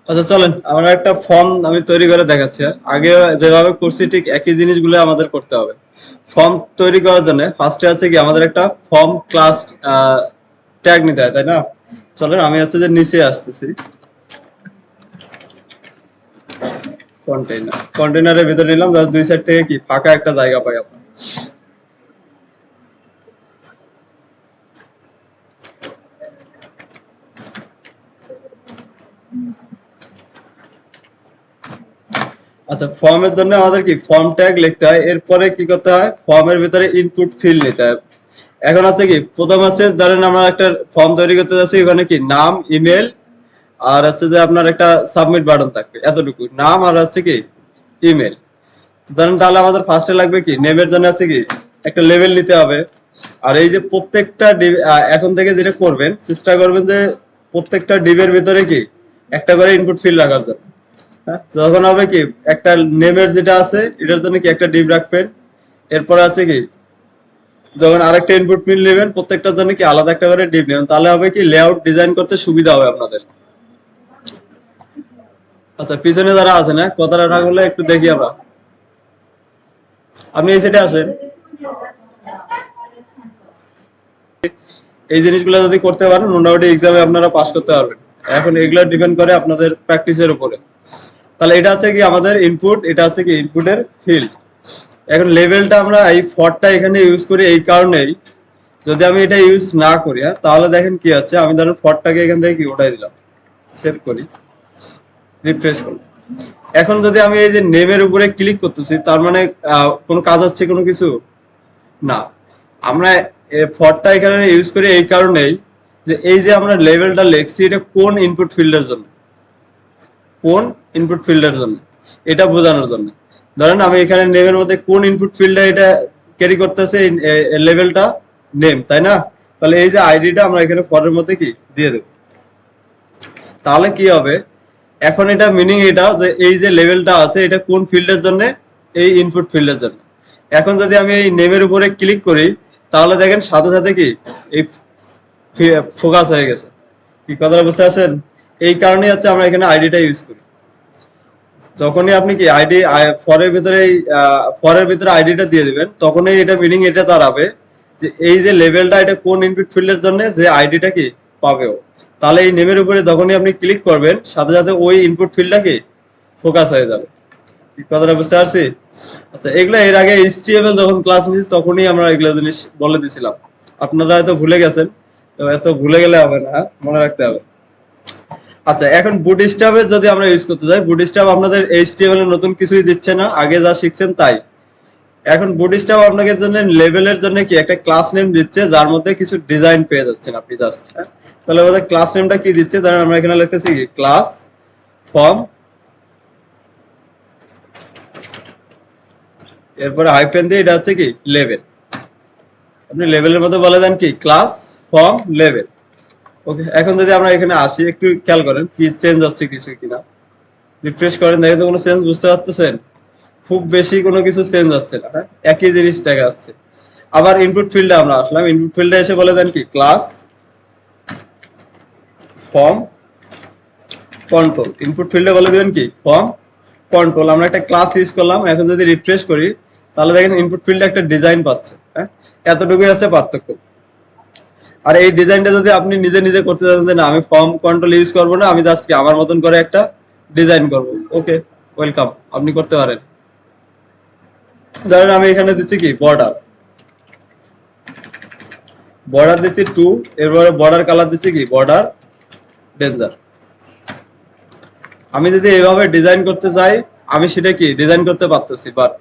আচ্ছা চলেন আমরা একটা ফর্ম আমি তৈরি করে দেখাচ্ছি। আগে যেভাবে করছি ঠিক একই জিনিসগুলো আমাদের করতে হবে। ফর্ম তৈরি করার জন্য ফার্স্টে হচ্ছে কি আমাদের একটা ফর্ম ক্লাস ট্যাগ নিতে হয়, তাই না? চলেন আমি হচ্ছে যে নিচে আসতেছি, কন্টেইনারের ভিতরে নিলাম, জাস্ট দুই সাইড থেকে কি ফাঁকা একটা জায়গা পাই আপনার। আচ্ছা ফর্মের জন্য আমাদের কি ফর্ম ট্যাগ লিখতে হয়, এরপরে কি করতে হয় ফর্মের ভিতরে ইনপুট ফিল্ড নিতে হয়। এখন হচ্ছে কি প্রথম হচ্ছে ধরেন আমরা একটা ফর্ম তৈরি করতে যাচ্ছি, ওখানে কি নাম, ইমেল আর হচ্ছে যে আপনার একটা সাবমিট বাটন থাকবে, এতটুকু নাম আর হচ্ছে কি ইমেল। ধরেন তাহলে আমাদের ফার্স্টে লাগবে কি নেমের জন্য হচ্ছে কি একটা লেভেল নিতে হবে। আর এই যে প্রত্যেকটা এখন থেকে যেটা করবেন চেষ্টা করবেন যে প্রত্যেকটা ডিবের ভিতরে কি একটা করে ইনপুট ফিল্ড রাখার জন্য। হ্যাঁ, যখন হবে কি একটা নেমের যেটা আছে এটার জন্য কি একটা ডিভ রাখবেন। এরপরে আছে কি যখন আরেকটা ইনপুট ফিল্ড নেবেন প্রত্যেকটার জন্য কি আলাদা একটা করে ডিভ নেবেন, তাহলে হবে কি লেআউট ডিজাইন করতে সুবিধা হবে আপনাদের। আচ্ছা পিছনে যারা আছে না কথাটা না করলে একটু দেখি আমরা, আপনি এই সাইডে আসেন। এই জিনিসগুলো যদি করতে পারেন মোটামুটি এক্সামে আপনারা পাস করতে পারবেন। এখন এগুলো ডিপেন্ড করে আপনাদের প্র্যাকটিসের উপরে। তাহলে এটা হচ্ছে কি আমাদের ইনপুট, এটা হচ্ছে কি ইনপুটের ফিল্ড। এখন লেভেলটা আমরা এই ফরটা এখানে ইউজ করি এই কারণেই, যদি আমি এটা ইউজ না করি তাহলে দেখেন কি হচ্ছে, আমি ধরুন ফরটাকে এখান থেকে কি ওঠাই দিলাম, সেভ করি, রিফ্রেশ করি। এখন যদি আমি এই যে নেমের উপরে ক্লিক করতেছি তার মানে কোনো কাজ হচ্ছে কোনো কিছু না। আমরা ফরটা এখানে ইউজ করি এই কারণেই যে এই যে আমরা লেভেলটা লিখছি এটা কোন ইনপুট ফিল্ডের জন্য, কোন ইনপুট ফিল্ডের জন্য এটা বোঝানোর জন্য। ধরেন আমি এখানে নেমের মধ্যে কোন ইনপুট ফিল্ডটা এটা ক্যারি করতেছে লেভেলটা নেম, তাই না? তাহলে এই যে আইডিটা আমরা এখানে ফরের মধ্যে কি দিয়ে দেব। তাহলে কি হবে এখন এটা মিনিং এটা যে এই যে লেভেলটা আছে এটা কোন ফিল্ডের জন্য, এই ইনপুট ফিল্ডের জন্য। এখন যদি আমি এই নেমের উপরে ক্লিক করি তাহলে দেখেন সাথে সাথে কি এই ফোকাস হয়ে গেছে। কি কথাটা বুঝতে পারছেন? এই কারণেই হচ্ছে আমরা এখানে আইডিটা ইউজ করি। যখনই আপনি কি আইডি ফরের ভিতরে আইডিটা দিয়ে দিবেন তখনই এটা মিনিং এটা দাঁড়াবে যে এই যে লেভেলটা এটা কোন ইনপুট ফিল্ডের জন্য যে আইডিটা কি পাবে ও। তাহলে এই নেমের উপরে যখনই আপনি ক্লিক করবেন সাথে সাথে ওই ইনপুট ফিল্ডটা কি ফোকাস হয়ে যাবে। কথাটা বুঝতে পারছি? আচ্ছা এগুলো এর আগে এইচটিএমএল যখন ক্লাস নিয়েছি তখনই আমরা এগুলো জিনিস বলে দিছিলাম, আপনারা হয়তো ভুলে গেছেন। তো এত ভুলে গেলে হবে না, মনে রাখতে হবে। আচ্ছা এখন বুটস্ট্র্যাপের যদি আমরা ইউজ করতে যাই, বুটস্ট্র্যাপ আপনাদের এইচটিএমএল এর নতুন কিছুই দিচ্ছে না, আগে যা শিখছেন তাই। এখন বুটস্ট্র্যাপ আপনাদের জন্য লেভেলের জন্য কি একটা ক্লাস নেম দিচ্ছে যার মধ্যে কিছু ডিজাইন পেয়ে যাচ্ছেন আপনি জাস্ট। তাহলে ওদের ক্লাস নেমটা কি দিচ্ছে, ধরেন আমরা এখানে লিখতেছি কি ক্লাস ফর্ম, এরপরে হাইফেন দিয়ে এটা হচ্ছে কি লেভেল। আপনি লেভেলের মধ্যে বলে দেন কি ক্লাস ফর্ম লেভেল। ওকে এখন যদি আমরা এখানে আসি একটু খেয়াল করেন কি চেঞ্জ হচ্ছে কিছু কিনা, রিফ্রেশ করেন দেখেন তো কোনো চেঞ্জ বুঝতে পারতেছেন? খুব বেশি কোনো কিছু চেঞ্জ হচ্ছে না, হ্যাঁ একই জিনিস দেখা যাচ্ছে। আবার ইনপুট ফিল্ডে আমরা আসলাম, ইনপুট ফিল্ডে এসে বলে দেন কি ক্লাস ফর্ম কন্ট্রোল, ইনপুট ফিল্ডে বলে দেবেন কি ফর্ম কন্ট্রোল। আমরা একটা ক্লাস ইউজ করলাম, এখন যদি রিফ্রেশ করি তাহলে দেখেন ইনপুট ফিল্ডে একটা ডিজাইন পাচ্ছে। হ্যাঁ এতটুকুই হচ্ছে পার্থক্য। আর এই ডিজাইনটা যদি আপনি নিজে নিজে করতে চান যে না আমি ফর্ম কন্ট্রোল ইউজ করবো না, আমি জাস্ট আমার মতন করে একটা ডিজাইন করবো, ওকে ওয়েলকাম, আপনি করতে পারেন। ধরেন আমি এখানে দিচ্ছি কি বর্ডার, বর্ডার দিচ্ছি 2, এরপরে বর্ডার কালার দিচ্ছি কি বর্ডার ডেঞ্জার। আমি যদি এইভাবে ডিজাইন করতে চাই আমি সেটা কি ডিজাইন করতে পারতেছি, বাট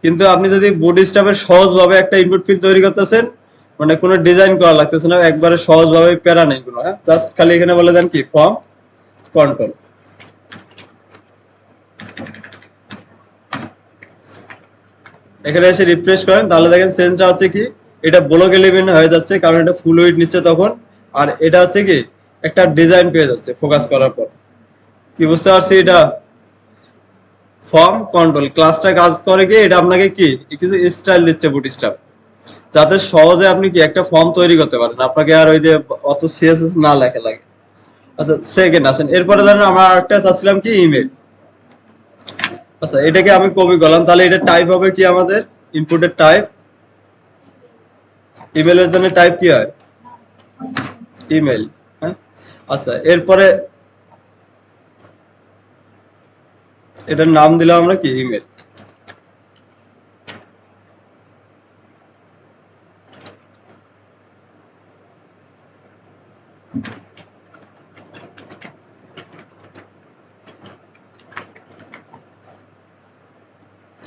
কিন্তু আপনি যদি বুটস্ট্র্যাপের সহজভাবে একটা ইনপুট ফিল্ড তৈরি করতেছেন মানে কোনো ডিজাইন করা লাগতেছে না, একবারে সহজভাবে প্যারা নেই কোনো, হ্যাঁ জাস্ট খালি এখানে বলে দেন কি ফর্ম কন্ট্রোল। এখানে এসে রিফ্রেশ করেন তাহলে দেখেন চেঞ্জটা হচ্ছে কি এটা ব্লক এলিমেন্ট হয়ে যাচ্ছে কারণ এটা ফুল উইডথ নিচ্ছে তখন। আর এটা হচ্ছে কি একটা ডিজাইন পেয়ে যাচ্ছে ফোকাস করার পর। কি বুঝতে পারছি? এটা ফর্ম কন্ট্রোল ক্লাসটা কাজ করে কি এটা আপনাকে কি কিছু স্টাইল দিচ্ছে বুটস্ট্র্যাপ, যাতে সহজে আপনি কি একটা ফর্ম তৈরি করতে পারেন, আপনাকে আর ওই যে অত সিএসএস না লেখা লাগে। আচ্ছা সেকেন্ড আসেন, এরপরে ধরেন আমার একটা চাচ্ছিলাম কি ইমেল। আচ্ছা এটাকে আমি কপি করলাম, তাহলে এটা টাইপ হবে কি আমাদের ইনপুটের টাইপ, ইমেলের জন্য টাইপ কি হয় ইমেল। হ্যাঁ, আচ্ছা এরপরে এটার নাম দিলাম আমরা কি ইমেল।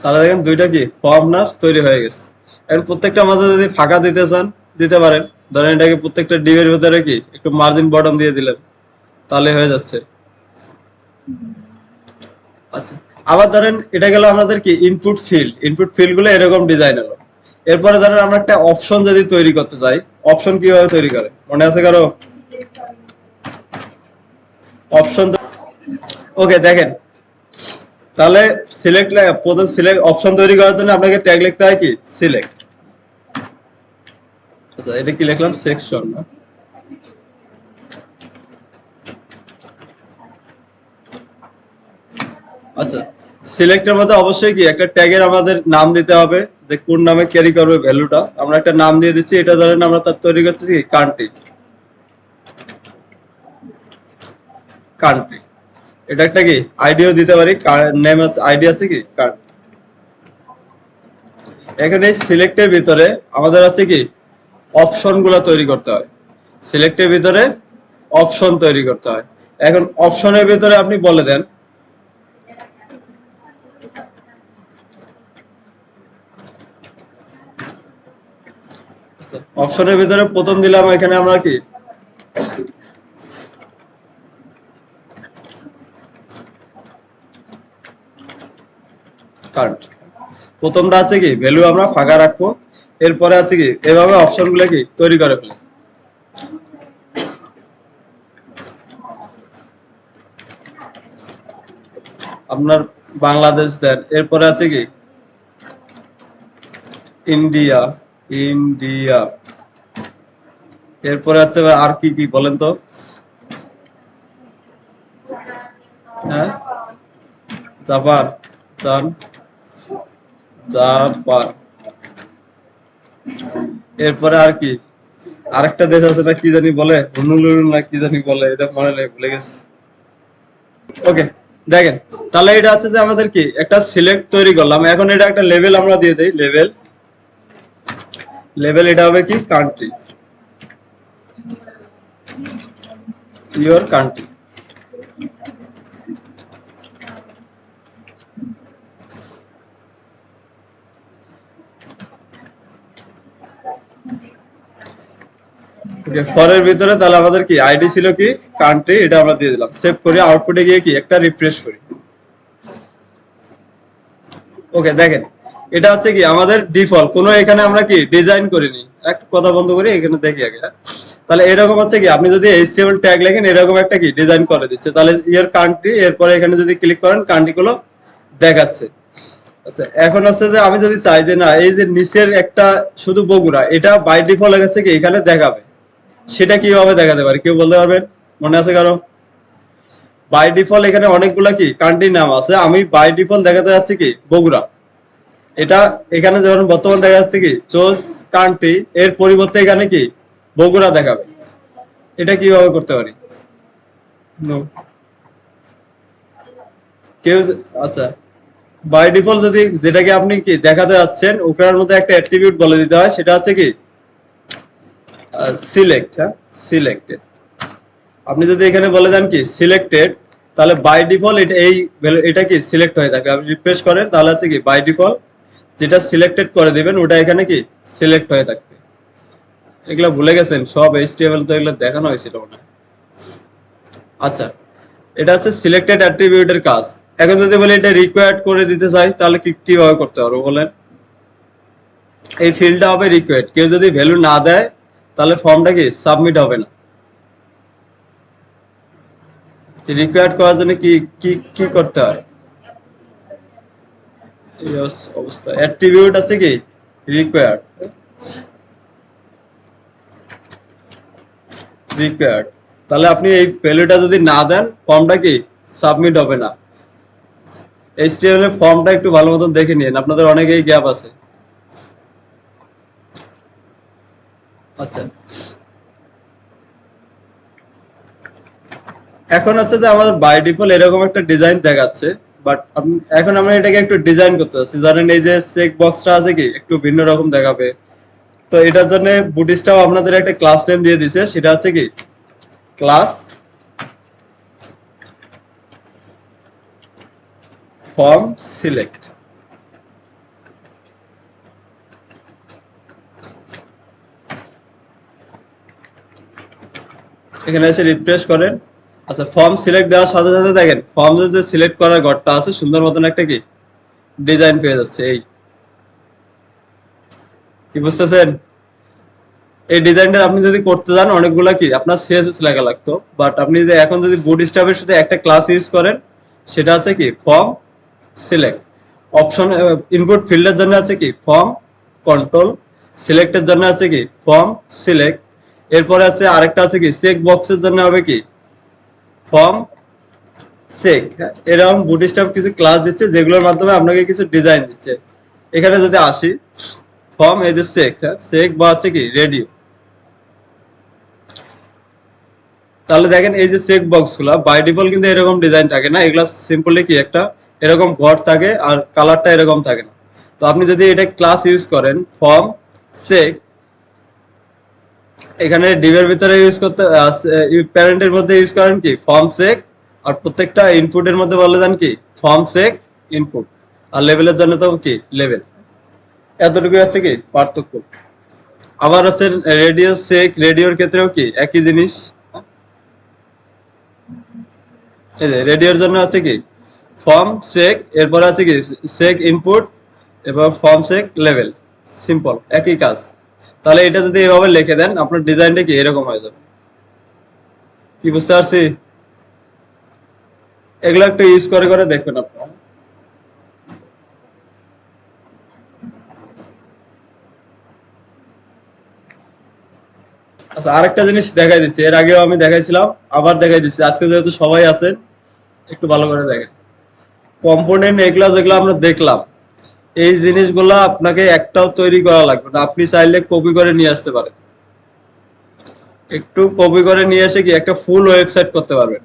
তাহলে দেখেন দুইটা কি ফর্ম না তৈরি হয়ে গেছে। এখন প্রত্যেকটা মাঝে যদি ফাঁকা দিতে চান দিতে পারেন, ধরেন এটাকে প্রত্যেকটা ডিবের ভিতরে কি একটু মার্জিন বটম দিয়ে দিলেন, তাহলে হয়ে যাচ্ছে। আচ্ছা আবার ধরেন এটা গেল আমাদের কি ইনপুট ফিল্ড, ইনপুট ফিল্ড গুলো এরকম ডিজাইন হলো। এরপরে ধরেন আমরা একটা অপশন যদি তৈরি করতে চাই, অপশন কিভাবে তৈরি করে মনে আছে কারো? অপশন, ওকে দেখেন, তাহলে সিলেক্ট, প্রথম সিলেক্ট অপশন তৈরি করার জন্য আপনাকে ট্যাগ লিখতে হয় কি সিলেক্ট। আচ্ছা এটা কি লিখলাম সেকশন না, আচ্ছা সিলেক্টের মধ্যে অবশ্যই কি একটা ট্যাগের আমাদের নাম দিতে হবে, যে কোন নামে ক্যারি করবে ভ্যালুটা। আমরা একটা নাম দিয়ে দিচ্ছি, এটা ধরেন আমরা তার তৈরি করতেছি কান্ট্রি, কান্ট্রি। এটা একটা কি আইডিও দিতে পারি, নেম আছে আইডি আছে কি কান্ট্রি। এখানে সিলেক্টের ভিতরে আমাদের আছে কি অপশন গুলা তৈরি করতে হয়, সিলেক্টের ভিতরে অপশন তৈরি করতে হয়। এখন অপশনের ভিতরে আপনি বলে দেন, অপশনের ভিতরে প্রথম দিলাম এখানে আমরা কি কার্ড, প্রথমটা আছে কি ভ্যালু আমরা ফাঁকা রাখবো, এরপরে আছে কি এভাবে অপশন গুলো কি তৈরি করে ফেলে। আপনার বাংলাদেশ দেন, এরপরে আছে কি ইন্ডিয়া, ইন্ডিয়া, এরপরে আছে আর কি কি বলেন তো? হ্যাঁ জাপান, জান, জাপান, এরপরে আর কি আরেকটা দেশ আছে না কি জানি বলে, হুনুলুলু না কি জানি বলে, এটা মনে নেই ভুলে গেছি। ওকে দেখেন, তাহলে এটা হচ্ছে যে আমাদের কি একটা সিলেক্ট তৈরি করলাম। এখন এটা একটা লেভেল আমরা দিয়ে দেই, লেভেল, লেভেল এটা হবে কি কান্ট্রি, ইওর কান্ট্রি। ওকে ফরের ভিতরে তাহলে আমাদের কি আইডি ছিল কি কান্ট্রি, এটা আমরা দিয়ে দিলাম। সেভ করি, আউটপুটে গিয়ে কি একটা রিফ্রেশ করি। ওকে দেখেন, এটা হচ্ছে কি আমাদের ডিফল্ট, কোনো এখানে আমরা কি ডিজাইন করিনি। একটা কথা বন্ধ করি, এখানে দেখি আগে। তাহলে এরকম হচ্ছে কি আপনি যদি এইচটিএমএল ট্যাগ লেখেন এরকম একটা কি ডিজাইন করে দিচ্ছে। তাহলে ইয়ার কান্ট্রি, এরপরে এখানে যদি ক্লিক করেন কান্ট্রি গুলো দেখাচ্ছে। আচ্ছা এখন হচ্ছে যে আমি যদি চাই যে না এই যে নিচের একটা শুধু বগুড়া, এটা বাই ডিফল্ট হচ্ছে কি এখানে দেখাবে, সেটা কিভাবে দেখাতে পারে কেউ বলতে পারবেন? মনে আছে কারো? বাই ডিফল্ট এখানে অনেকগুলা কি কান্ট্রি নাম আছে, আমি বাই ডিফল্ট দেখাতে যাচ্ছি কি বগুড়া। এটা এখানে যেমন বর্তমান দেখা যাচ্ছে কি চোজ কান্ট্রি, এর পরিবর্তে এখানে কি বগুড়া দেখাবে। এটা কিভাবে করতে পারি? No. কেউ আচ্ছা বাই ডিফল্ট যদি যেটাকে আপনি কি দেখাতে যাচ্ছেন ওখানের মধ্যে একটা অ্যাট্রিবিউট বলে দিতে হয়, সেটা হচ্ছে কি সিলেক্ট। হ্যাঁ সিলেক্টেড, আপনি যদি এখানে বলে দেন কি সিলেক্টেড, তাহলে বাই ডিফল্ট এটা এই এটা কি সিলেক্ট হয়ে থাকে। আপনি রিফ্রেশ করেন তাহলে হচ্ছে কি বাই ডিফল্ট যেটা সিলেক্টেড করে দিবেন ওটা এখানে কি সিলেক্ট হয়ে থাকবে। এগুলা ভুলে গেছেন সব এইচটিএমএল তো এগুলো দেখানো হয়েছিল মনে হয়। আচ্ছা এটা হচ্ছে সিলেক্টেড অ্যাট্রিবিউটের কাজ। এখন যদি বলি এটা রিকোয়ার্ড করে দিতে চাই তাহলে কি কিভাবে করতে পারবো বলেন? এই ফিল্ডটা হবে রিকোয়ার্ড, কেউ যদি ভ্যালু না দেয় তাহলে ফর্মটা কি সাবমিট হবে না। রিকোয়ার্ড করার জন্য কি কি কি করতে হয়? এই অবস্থা অ্যাট্রিবিউট আছে কি রিকোয়ার্ড, রিকোয়ার্ড তাহলে আপনি এই ভ্যালুটা যদি না দেন ফর্মটা কি সাবমিট হবে না। এইচটিএমএল এর ফর্মটা একটু ভালো মতন দেখে নিন, আপনাদের অনেকেই গ্যাপ আছে। আচ্ছা, এখন হচ্ছে যে আমাদের বাই ডিফল্ট এরকম একটা ডিজাইন দেখাচ্ছে, বাট এখন আমরা এটাকে একটু ডিজাইন করতে চাচ্ছি। জানেন এই যে চেক বক্সটা আছে কি একটু ভিন্ন রকম দেখাবে, তো এটার জন্য বুটিস্টাও আপনাদের একটা ক্লাস নেম দিয়ে দিছে, সেটা হচ্ছে কি ক্লাস ফর্ম সিলেক্ট। এখানে এসে রিফ্রেশ করেন। আচ্ছা, ফর্ম সিলেক্ট দেওয়ার সাথে সাথে দেখেন ফর্ম যে সিলেক্ট করার ঘরটা আছে সুন্দর মতন একটা কি ডিজাইন পেয়ে যাচ্ছে। এই কি বুঝতেছেন? এই ডিজাইনটা আপনি যদি করতে যান অনেকগুলা কি আপনার সিএসএস লেখা লাগতো, বাট আপনি যদি এখন যদি বুটস্ট্র্যাপের সাথে একটা ক্লাস ইউজ করেন, সেটা হচ্ছে কি ফর্ম সিলেক্ট। অপশন ইনপুট ফিল্ডের জন্য আছে কি ফর্ম কন্ট্রোল, সিলেক্টের জন্য আছে কি ফর্ম সিলেক্ট, এরপরে আছে আরেকটা আছে কি চেক বক্সের জন্য হবে কি ফর্ম চেক। এরকম বুটস্ট্র্যাপ কিছু ক্লাস দিচ্ছে যেগুলোর মাধ্যমে আপনাকে কিছু ডিজাইন দিচ্ছে। এখানে যদি আসি ফর্ম এই যে চেক, চেক বা হচ্ছে কি রেডিও, তাহলে দেখেন এই যে চেক বক্স গুলা বাই ডিফল্ট কিন্তু এরকম ডিজাইন থাকে না, এগুলা সিম্পলি কি একটা এরকম ঘর থাকে আর কালারটা এরকম থাকে না। তো আপনি যদি এটা ক্লাস ইউজ করেন ফর্ম চেক, এখানে ডিভের ভিতরে ইউজ করতে প্যারেন্টের মধ্যে ইউজ করেন কি ফর্ম চেক, আর প্রত্যেকটা ইনপুটের মধ্যে বলে দেন কি ফর্ম চেক ইনপুট, আর লেভেলের জন্য তো কি লেভেল। এতটুকু হচ্ছে কি পার্থক্য। আবার হচ্ছে রেডিও চেক, রেডিওর ক্ষেত্রেও কি একই জিনিস। এই যে রেডিওর জন্য আছে কি ফর্ম চেক, এরপরে আছে কি চেক ইনপুট, এবার ফর্ম চেক লেভেল, সিম্পল একই কাজ। তাহলে এটা যদি এভাবে লিখে দেন আপনার ডিজাইনটা কি এরকম হয়ে যাবে। কি বুঝতে পারছি? এগুলো একটু ইউজ করে করে দেখবেন আপনারা। আচ্ছা, আরেকটা জিনিস দেখাই দিচ্ছি, এর আগেও আমি দেখাইছিলাম, আবার দেখাই দিচ্ছি আজকে যেহেতু সবাই আছেন একটু ভালো করে দেখেন। কম্পোনেন্ট এগুলা যেগুলো আমরা দেখলাম, এই জিনিসগুলা আপনাকে একটাও তৈরি করা লাগবে না, আপনি চাইলে কপি করে নিয়ে আসতে পারেন। একটু কপি করে নিয়ে এসে কি একটা ফুল ওয়েবসাইট করতে পারবেন।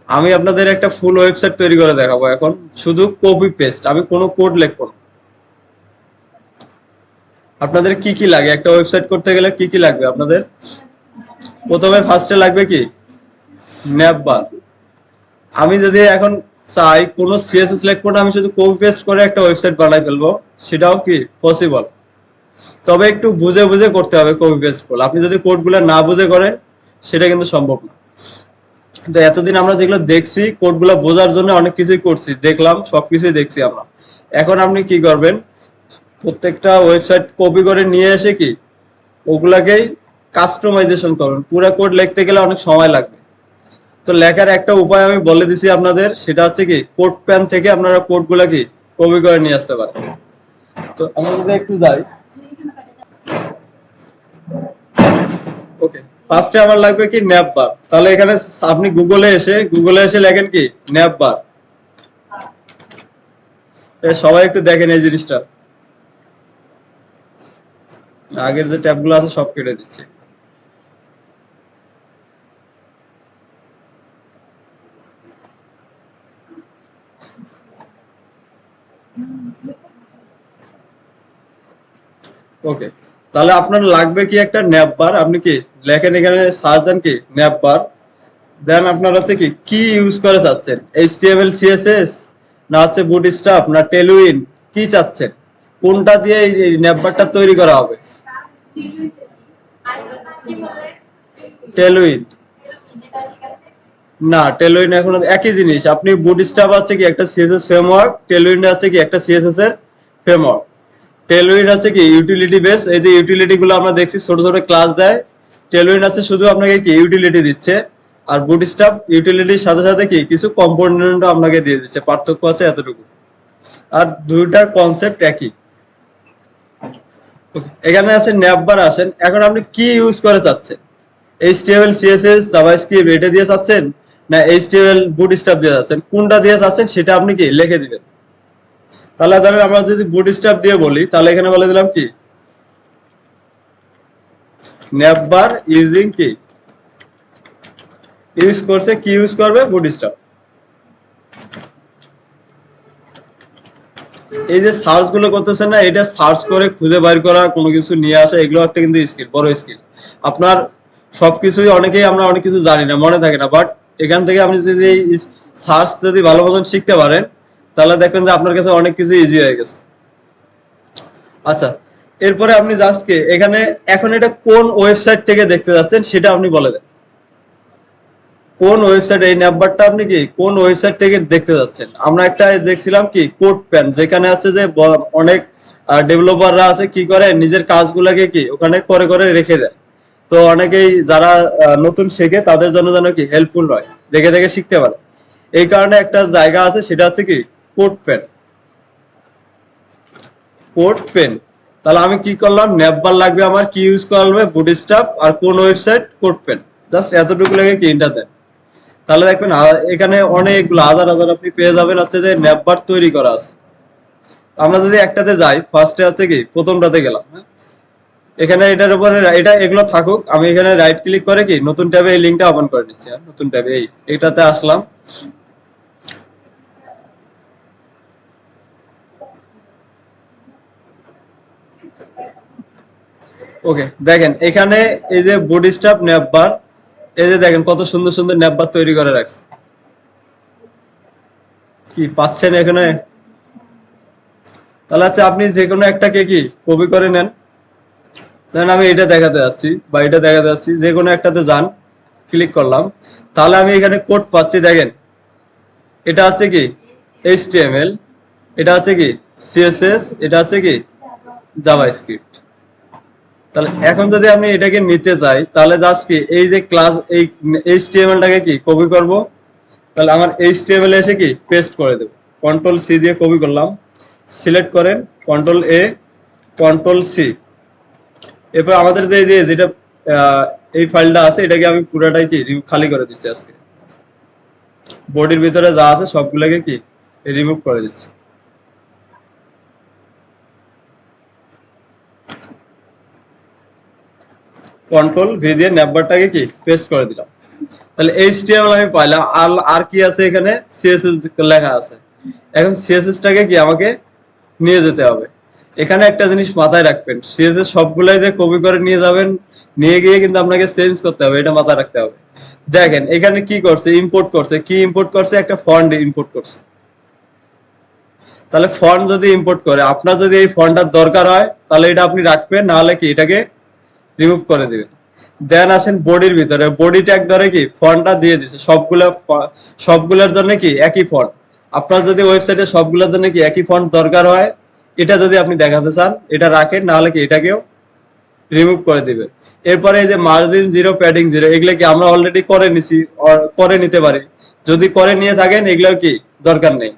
আমি আপনাদের একটা ফুল ওয়েবসাইট তৈরি করে দেখাবো এখন, শুধু কপি পেস্ট, আমি কোনো কোড লিখবো না। আপনাদের কি কি লাগে একটা ওয়েবসাইট করতে গেলে, কি কি লাগবে আপনাদের? প্রথমে ফার্স্টে লাগবে কি ন্যাপ বার। আমি যদি এখন চাই কোনো সিএসএস লিখবো না, আমি শুধু কপি পেস্ট করে একটা ওয়েবসাইট বানাই ফেলবো, সেটাও কি পসিবল। তবে একটু বুঝে বুঝে করতে হবে কপি পেস্ট গুলো, আপনি যদি কোড গুলো না বুঝে করেন সেটা কিন্তু সম্ভব না। তো এতদিন আমরা যেগুলো দেখছি কোড গুলো বোঝার জন্য অনেক কিছুই করছি, দেখলাম সবকিছুই দেখছি আমরা। এখন আপনি কি করবেন, প্রত্যেকটা ওয়েবসাইট কপি করে নিয়ে এসে কি ওগুলাকেই কাস্টমাইজেশন করবেন। পুরো কোড লিখতে গেলে অনেক সময় লাগবে। তো লেখার একটা উপায় আমি বলে দিছি আপনাদের, সেটা হচ্ছে কি কোড প্যান থেকে আপনারা কোড গুলা কি কপি করে নিয়ে আসতে পারেন। তো আমরা যদি একটু যাই, ওকে, ফার্স্টে আমার লাগবে কি ন্যাপ বার। তাহলে এখানে আপনি গুগলে এসে লেখেন কি ন্যাপ বার। সবাই একটু দেখেন এই জিনিসটা, আগের যে ট্যাব গুলো আছে সব কেটে দিচ্ছে। ওকে, তাহলে আপনার লাগবে কি একটা ন্যাপ বার। আপনি কি লেখেন এখানে সার্চ দেন কি ন্যাপ বার, দেন আপনার হচ্ছে কি কি ইউজ করে চাচ্ছেন, এইচটিএমএল সিএসএস না হচ্ছে বুটস্ট্র্যাপ না টেলউইন, কি চাচ্ছেন, কোনটা দিয়ে এই ন্যাপ বারটা তৈরি করা হবে? টেলউইন না, টেলউইন এখন একই জিনিস। আপনি বুটস্ট্র্যাপ আছে কি একটা সিএসএস ফ্রেমওয়ার্ক, টেলউইন আছে কি একটা সিএসএস এর ফ্রেমওয়ার্ক। টেলউইন আছে কি ইউটিলিটি বেস, এই যে ইউটিলিটি গুলো আমরা দেখছি ছোট ছোট ক্লাস দেয়। টেলউইন আছে শুধু আপনাকে কি ইউটিলিটি দিচ্ছে, আর বুটস্ট্র্যাপ ইউটিলিটির সাথে সাথে কি কিছু কম্পোনেন্টও আপনাকে দিয়ে দিচ্ছে, পার্থক্য আছে এতটুকু। আর দুইটার কনসেপ্ট একই। এখানে আছে ন্যাপবার, আসেন এখন আপনি কি ইউজ করে চাচ্ছেন। এইচটিএমএল সিএসএস জাভাস্ক্রিপ্ট এটা দিয়ে চাচ্ছেন না এইচটিএমএল বুটস্ট্র্যাপ দিয়ে চাচ্ছেন, কোনটা দিয়ে চাচ্ছেন সেটা আপনি কি লিখে দিবেন। তাহলে ধরেন আমরা যদি বুটস্ট্র্যাপ দিয়ে বলি তাহলে এখানে বলে দিলাম কি নেভার ইউজিং কি ইউজ করছে, কি ইউজ করবে বুটস্ট্র্যাপ। এই যে সার্চ গুলো করতেছেন না, এটা সার্চ করে খুঁজে বাইর করা, কোনো কিছু নিয়ে আসা, এগুলো একটা কিন্তু স্কিল, বড় স্কিল। আপনার সবকিছুই অনেকেই আমরা অনেক কিছু জানি না, মনে থাকে না, বাট এখান থেকে আপনি যদি সার্চ যদি ভালো মতন শিখতে পারেন তাহলে দেখবেন যে আপনার কাছে অনেক কিছু ইজি হয়ে গেছে। আচ্ছা, এরপরে আপনি জাস্ট কি এখানে এখন এটা কোন ওয়েবসাইট থেকে দেখতে যাচ্ছেন সেটা আপনি বলে দেন। কোন ওয়েবসাইট, এই নাম্বারটা আপনি কি কোন ওয়েবসাইট থেকে দেখতে যাচ্ছেন। আমরা একটা দেখছিলাম কি কোড প্যান, যেখানে আছে যে অনেক ডেভেলপাররা আছে কি করে নিজের কাজগুলোকে কি ওখানে করে করে রেখে দেয়। তো অনেকেই যারা নতুন শেখে তাদের জন্য যেন কি হেল্পফুল হয়, দেখে দেখে শিখতে পারে। এই কারণে একটা জায়গা আছে সেটা হচ্ছে কি কোড প্যান। Code pen. তাহলে আমি কি করলাম, নেপবার লাগবে আমার, কি ইউজ করবে বুটস্ট্র্যাপ, আর কোন ওয়েবসাইট কোড পেন, জাস্ট এতটুকু লাগে কি ইন্টার দেন। তাহলে দেখবেন এখানে অনেকগুলো হাজার হাজার আপনি পেয়ে যাবেন হচ্ছে যে নেপবার তৈরি করা আছে। আমরা যদি একটাতে যাই, ফার্স্টে হচ্ছে কি প্রথমটাতে গেলাম, হ্যাঁ এখানে এটার উপরে এটা এগুলো থাকুক, আমি এখানে রাইট ক্লিক করে কি নতুন ট্যাবে এই লিঙ্কটা ওপেন করে নিচ্ছি। নতুন ট্যাবে এইটাতে আসলাম। ওকে, দেখেন এখানে এই যে বুটস্ট্র্যাপ নেপবার, এই যে দেখেন কত সুন্দর সুন্দর নেপবার তৈরি করে রাখছে। কি পাচ্ছেন এখানে? তাহলে হচ্ছে আপনি যে কোনো একটাকে কি কপি করে নেন। ধরেন আমি এটা দেখাতে যাচ্ছি বা এটা দেখাতে যাচ্ছি, যে কোনো একটাতে যান, ক্লিক করলাম, তাহলে আমি এখানে কোড পাচ্ছি। দেখেন এটা হচ্ছে কি এইচটিএমএল, এটা হচ্ছে কি সিএসএস, এটা হচ্ছে কি জাভাস্ক্রিপ্ট। তাহলে এখন যদি আমি এটাকে নিতে চাই তাহলে জাস্ট কি এই যে ক্লাস এই এইচটিএমএলটাকে কি কপি করব, তাহলে আমার এইচটিএমএল এসে কি পেস্ট করে দেব। কন্ট্রোল সি দিয়ে কপি করলাম, সিলেক্ট করেন, কন্ট্রোল এ, কন্ট্রোল সি। এরপর আমাদের যে যেটা এই ফাইলটা আছে এটাকে আমি পুরোটাই কি খালি করে দিচ্ছি আজকে। বডির ভিতরে যা আছে সবগুলোকে কি রিমুভ করে দিচ্ছি। কন্ট্রোল ভি দিয়ে নেটওয়ার্কটাকে কি পেস্ট করে দিলাম। তাহলে এইচটিএমএল আমি পাইলাম, আর কি আছে এখানে সিএসএস লেখা আছে। এখন সিএসএস টাকে কি আমাকে নিয়ে যেতে হবে। এখানে একটা জিনিস মাথায় রাখবেন, সিএসএস সবগুলাই যে কপি করে নিয়ে যাবেন, নিয়ে গিয়ে কিন্তু আপনাকে চেঞ্জ করতে হবে, এটা মাথায় রাখতে হবে। দেখেন এখানে কি করছে, ইম্পোর্ট করছে, কি ইম্পোর্ট করছে, একটা ফন্ট ইম্পোর্ট করছে। তাহলে ফন্ট যদি ইম্পোর্ট করে, আপনার যদি এই ফন্টটার দরকার হয় তাহলে এটা আপনি রাখবেন, নাহলে কি এটাকে রিমুভ করে দিবেন। দেন আসেন বডির ভিতরে, বডি ট্যাগ ধরে কি ফন্টটা দিয়ে দিছে, সবগুলোর জন্য কি একই ফন্ট। আপনার যদি ওয়েবসাইটে সবগুলোর জন্য কি একই ফন্ট দরকার হয়, এটা যদি আপনি দেখাতে চান এটা রাখেন, নাহলে কি এটাকেও রিমুভ করে দিবেন। এরপরে এই যে মার্জিন জিরো, প্যাডিং জিরো, এগুলো কি আমরা অলরেডি করে নিছি, করে নিতে পারি। যদি করে নিয়ে থাকেন এগুলো কি দরকার নেই।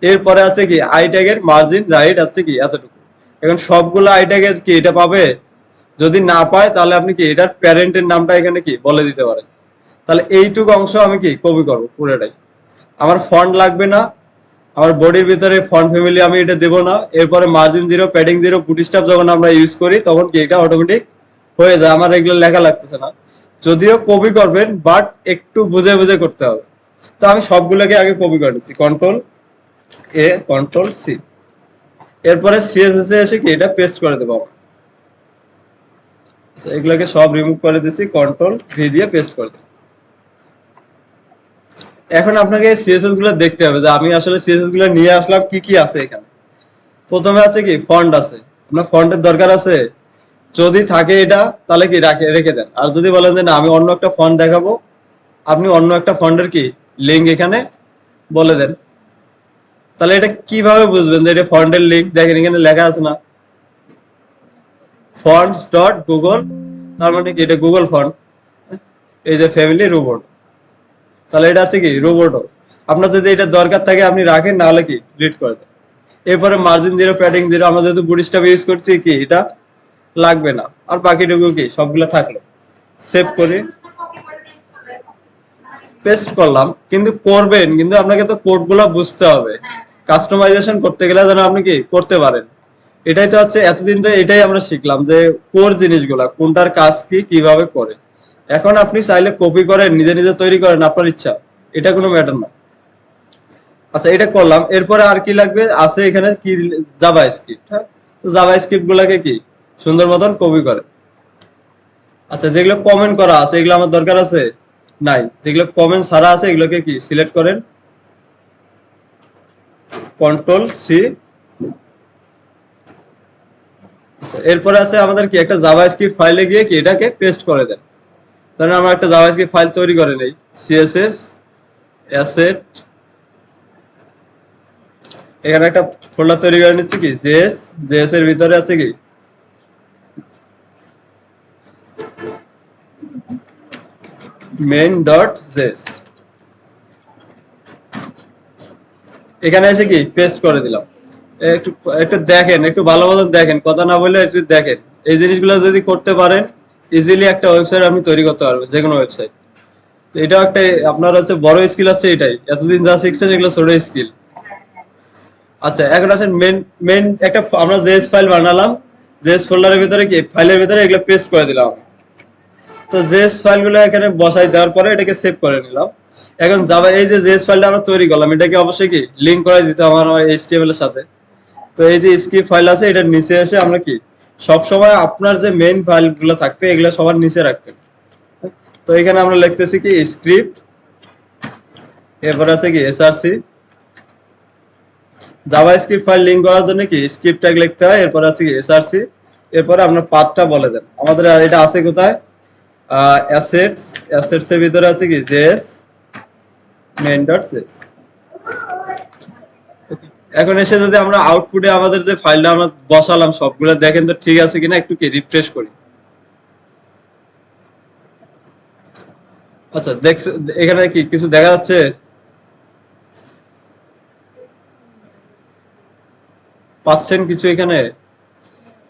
এরপরে আছে কি আই ট্যাগের মার্জিন রাইট আছে কি এতটুকু। এখন সবগুলো আই ট্যাগের কি এটা পাবে, যদি না পায় তাহলে আপনি কি এটার প্যারেন্টের নামটা এখানে কি বলে দিতে পারেন। তাহলে এইটুকু অংশ আমি কি কপি করবো পুরোটাই। আমার ফন্ট লাগবে না, আমার বডির ভিতরে ফন্ট ফ্যামিলি আমি এটা দেবো না। এরপরে margin zero, padding zero, bootstrap যখন আমরা ইউজ করি তখন কি এটা অটোমেটিক হয়ে যায়, আমার এগুলো লেখা লাগতেছে না। যদিও কপি করবেন বাট একটু বুঝে বুঝে করতে হবে। তো আমি সবগুলোকে আগে কপি করে নিচ্ছি, কন্ট্রোল এ, কন্ট্রোল সি। এরপরে সিএসএস এ এসে কি এটা পেস্ট করে দেবো। এগুলোকে সব রিমুভ করে দিচ্ছি, কন্ট্রোল ভি দিয়ে পেস্ট করে দিচ্ছি। এখন আপনাকে সিএসএস গুলো দেখতে হবে যে আমি আসলে সিএসএস গুলো নিয়ে আসলাম কি কি আছে এখানে। প্রথমে আছে কি ফন্ট আছে, আপনার ফন্টের দরকার আছে, যদি থাকে এটা তাহলে কি রেখে দেন। আর যদি বলেন যে না আমি অন্য একটা ফন্ট দেখাবো, আপনি অন্য একটা ফন্টের কি লিঙ্ক এখানে বলে দেন। তাহলে এটা কিভাবে বুঝবেন যে এটা ফন্টের লিঙ্ক? দেখেন এখানে লেখা আছে না ফন্টস ডট গুগল, তার মানে কি এটা গুগল ফন্ট। এই যে ফ্যামিলি রোবট, তাহলে এটা হচ্ছে কি রোবটও। আপনার যদি এটা দরকার থাকে আপনি রাখেন, নাহলে কি ডিলিট করে দেন। এরপরে মার্জিন জিরো, প্যাডিং জিরো, আমরা যেহেতু বুটস্ট্র্যাপ ইউজ করছি কি এটা লাগবে না, আর বাকিটুকু কি সবগুলো থাকলো। সেভ করি, পেস্ট করলাম। কিন্তু করবেন, কিন্তু আপনাকে তো কোডগুলো বুঝতে হবে, কাস্টমাইজেশন করতে গেলে যেন আপনি কি করতে পারেন। এটাই তো হচ্ছে, এতদিন তো এটাই আমরা শিখলাম যে কোর জিনিসগুলা কোনটার কাজ কি কিভাবে করে। এখন আপনি চাইলে কপি করেন, নিজে নিজে তৈরি করেন, আপনার ইচ্ছা, এটা কোনো ম্যাটার না। আচ্ছা, এটা করলাম। এরপরে আর কি লাগবে আছে এখানে কি, জাভা স্ক্রিপ্ট। হ্যাঁ, তো জাভা স্ক্রিপ্ট গুলাকে কি সুন্দর মতন কপি করে। আচ্ছা, যেগুলো কমেন্ট করা আছে এগুলো আমার দরকার আছে নাই, যেগুলো কমেন্ট ছাড়া আছে এগুলোকে কি সিলেক্ট করেন, কন্ট্রোল সি। আচ্ছা, এরপরে আছে আমাদের কি একটা জাভা স্ক্রিপ্ট ফাইলে গিয়ে কি এটাকে পেস্ট করে দেন। ধরেন আমরা একটা জাভা স্ক্রিপ্ট ফাইল তৈরি করে নেই, সিএসএস অ্যাসেট, এখানে একটা ফোল্ডার তৈরি করে নিচ্ছি কি জেএস, জেএস এর ভিতরে আছে কি মেইন ডট জেএস, এখানে এসে কি পেস্ট করে দিলাম। একটু একটু দেখেন, একটু ভালো মতন দেখেন, কথা না বললে একটু দেখেন। এই জিনিসগুলো যদি করতে পারেন, ইজিলি একটা ওয়েবসাইট আপনি তৈরি করতে পারবেন, যে কোনো ওয়েবসাইট। তো এটাও একটা আপনার হচ্ছে বড় স্কিল হচ্ছে এটাই, এতদিন যা শিখছেন এগুলো ছোট স্কিল। আচ্ছা, এখন আছেন মেন, মেন একটা আমরা জেএস ফাইল বানালাম, জেএস ফোল্ডারের ভিতরে কি ফাইলের ভিতরে এগুলো পেস্ট করে দিলাম। তো জেএস ফাইলগুলো এখানে বসাই দেওয়ার পরে এটাকে সেভ করে নিলাম। এখন জাভা, এই যে জেএস ফাইলটা আমরা তৈরি করলাম এটাকে অবশ্যই কি লিংক করে দিতে হবে আমার এইচটিএমএল এর সাথে। তো এই যে স্ক্রিপ্ট ফাইল আছে এটার নিচে এসে আমরা কি সব সময় আপনার যে মেইন ফাইলগুলো থাকবে এগুলো সবার নিচে রাখবেন। তো এখানে আমরা লিখতেছি কি স্ক্রিপ্ট, এরপর আছে কি SRC. Java script file link করার জন্য কি স্ক্রিপ্ট ট্যাগ লিখতে হয়, এরপর আছে কি এসআরসি, এরপরে আপনার পাথটা বলে দেন। আমাদের আর এটা আছে কোথায়, অ্যাসেটস, অ্যাসেটস এর ভিতরে আছে কি জেএস মেইন ডট জেএস। এখন এসে যদি আমরা আউটপুটে আমাদের যে ফাইলটা আমরা বসালাম সবগুলো দেখেন তো ঠিক আছে কিনা, একটু কি রিফ্রেশ করি। আচ্ছা, দেখছেন এখানে কি কিছু দেখা যাচ্ছে, পাচ্ছেন কিছু এখানে,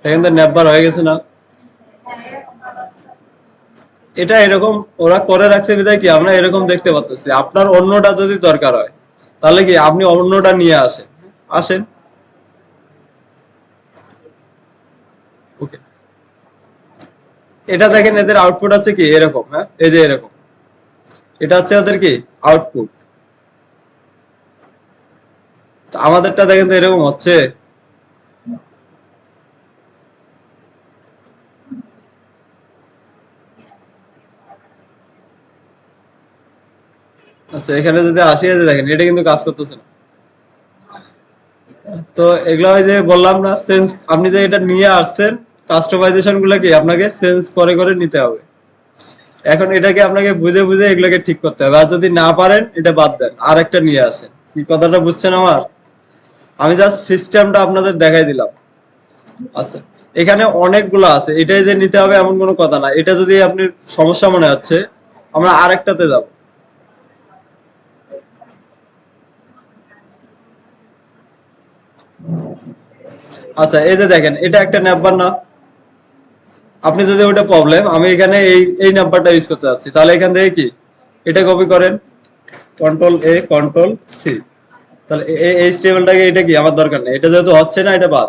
এখান থেকে নেটবার হয়ে গেছে না। এটা এরকম ওরা করে রাখছে বিধায় কি আমরা এরকম দেখতে পাচ্ছি। আপনার অন্যটা যদি দরকার হয় তাহলে কি আপনি অন্যটা নিয়ে আসেন, আসেন। ওকে, এটা দেখেন এদের আউটপুট আছে কি এরকম। হ্যাঁ, এই যে এরকম, এটা হচ্ছে ওদের কি আউটপুট। আমাদেরটা দেখেন তো এরকম হচ্ছে। আচ্ছা, এখানে যদি আসি, এই যে দেখেন এটা কিন্তু কাজ করতেছে না। তো এগুলো ওই যে বললাম না, সেন্স আপনি যে এটা নিয়ে আসছেন, কাস্টমাইজেশন গুলো কি আপনাকে সেন্স করে করে নিতে হবে। এখন এটাকে আপনাকে বুঝে বুঝে এগুলোকে ঠিক করতে হবে, আর যদি না পারেন এটা বাদ দেন, আর একটা নিয়ে আসেন। কি কথাটা বুঝছেন আমার? আমি জাস্ট সিস্টেমটা আপনাদের দেখাই দিলাম। আচ্ছা, এখানে অনেকগুলো আছে, এটাই যে নিতে হবে এমন কোনো কথা না। এটা যদি আপনি সমস্যা মনে হচ্ছে, আমরা আরেকটাতে যাব। আচ্ছা, এই যে দেখেন এটা একটা নাম্বার না, আপনি যদি ওটা প্রবলেম, আমি এখানে এই এই নাম্বারটা ইউজ করতে যাচ্ছি, তাহলে এখান থেকে কি এটা কপি করেন, কন্ট্রোল এ কন্ট্রোল সি। তাহলে এই স্টেবলটাকে, এটা কি আমার দরকার নেই, এটা যেহেতু হচ্ছে না এটা বাদ।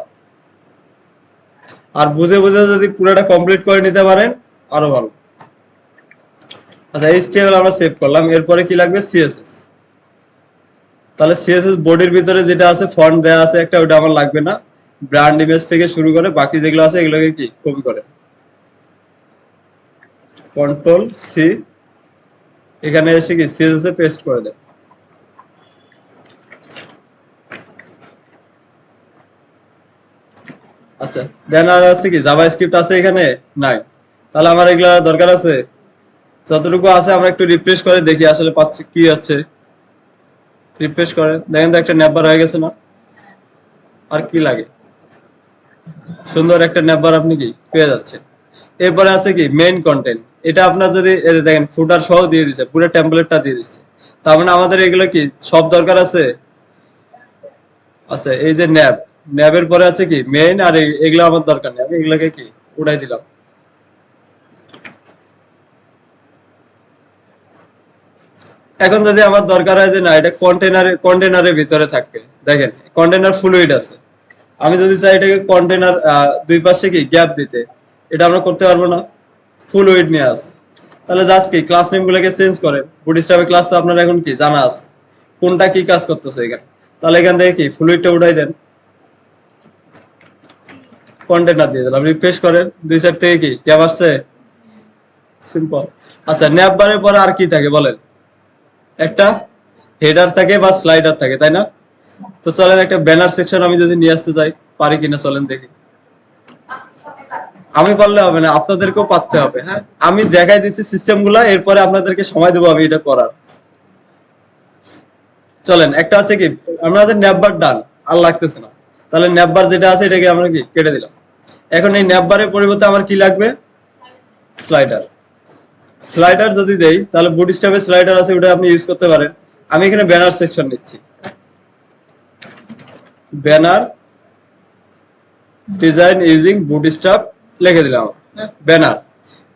আর বুঝে বুঝে যদি পুরোটা কমপ্লিট করে নিতে পারেন আরো ভালো। আচ্ছা, এই স্টেবল আমরা সেভ করলাম। এরপরে কি লাগবে, সিএসএস। তাহলে সিএসএস বডির ভিতরে যেটা আছে ফন্ট দেওয়া আছে একটা, ওটা আমার লাগবে না। ব্র্যান্ড ইমেজ থেকে শুরু করে বাকি যেগুলো আছে এগুলোকে কি কপি করে, কন্ট্রোল সি, এখানে এসে কি সিএসএস এ পেস্ট করে দেন। আচ্ছা, দেন আর আছে কি জাভা স্ক্রিপ্ট আছে এখানে নাই, তাহলে আমার এগুলা দরকার আছে। যতটুকু আছে আমরা একটু রিফ্রেশ করে দেখি আসলে পাচ্ছি কি আছে। রিফ্রেশ করে দেখেন তো একটা নেটবার হয়ে গেছে না। আর কি লাগে, সুন্দর একটা নেটবার আপনি কি পেয়ে যাচ্ছেন। এরপরে আছে কি মেইন কন্টেন্ট, এটা আপনার যদি এই যে দেখেন ফুটার সহ দিয়ে দিচ্ছে, পুরো টেমপ্লেটটা দিয়ে দিচ্ছে। তার মানে আমাদের এগুলো কি সব দরকার আছে। আচ্ছা, এই যে ন্যাব, ন্যাবের পরে আছে কি মেইন, আর এগুলো আমার দরকার নেই, আমি এগুলোকে কি উঠাই দিলাম। এখন যদি আমার দরকার হয় যে না এটা কন্টেনারের ভিতরে থাকবে, দেখেন কন্টেনার ফ্লুইড আছে, আমি যদি চাই এটাকে কন্টেনার দুই পাশে কি গ্যাপ দিতে, এটা আমরা করতে পারবো না, ফ্লুইড নিয়ে আছে। তাহলে জাস্ট কি ক্লাস নেম গুলোকে চেঞ্জ করেন, বুটস্ট্র্যাপের ক্লাস তো আপনার এখন কি জানা আছে কোনটা কি কাজ করতেছে এখানে, তাহলে এখান থেকে কি ফ্লুইডটা উঠাই দেন, কন্টেনার দিয়ে দিলাম, রিফ্রেশ করেন, দুই সাইড থেকে কি গ্যাপ আসছে, সিম্পল। আচ্ছা ন্যাপ বারের পরে আর কি থাকে বলেন, একটা হেডার থাকে বা স্লাইডার থাকে তাই না? তো চলেন একটা ব্যানার সেকশন আমি যদি নিয়ে আসতে চাই, পারি কিনা চলেন দেখি। আমি পারলে হবে না, আপনাদেরকেও পারতে হবে। হ্যাঁ আমি দেখাই দিচ্ছি সিস্টেম গুলা, এরপরে আপনাদেরকে সময় দেবো আমি এটা করার। চলেন একটা আছে কি আমাদের ন্যাপবার ডান আর লাগতেছে না, তাহলে ন্যাপবার যেটা আছে এটাকে আমরা কি কেটে দিলাম। এখন এই ন্যাপবারের পরিবর্তে আমার কি লাগবে, স্লাইডার। স্লাইডার যদি দেই তাহলে বুটস্ট্র্যাপের স্লাইডার আছে, ওটা আপনি ইউজ করতে পারেন। আমি এখানে ব্যানার সেকশন নিচ্ছি, ব্যানার ডিজাইন ইউজিং বুটস্ট্র্যাপ লিখে দিলাম। ব্যানার,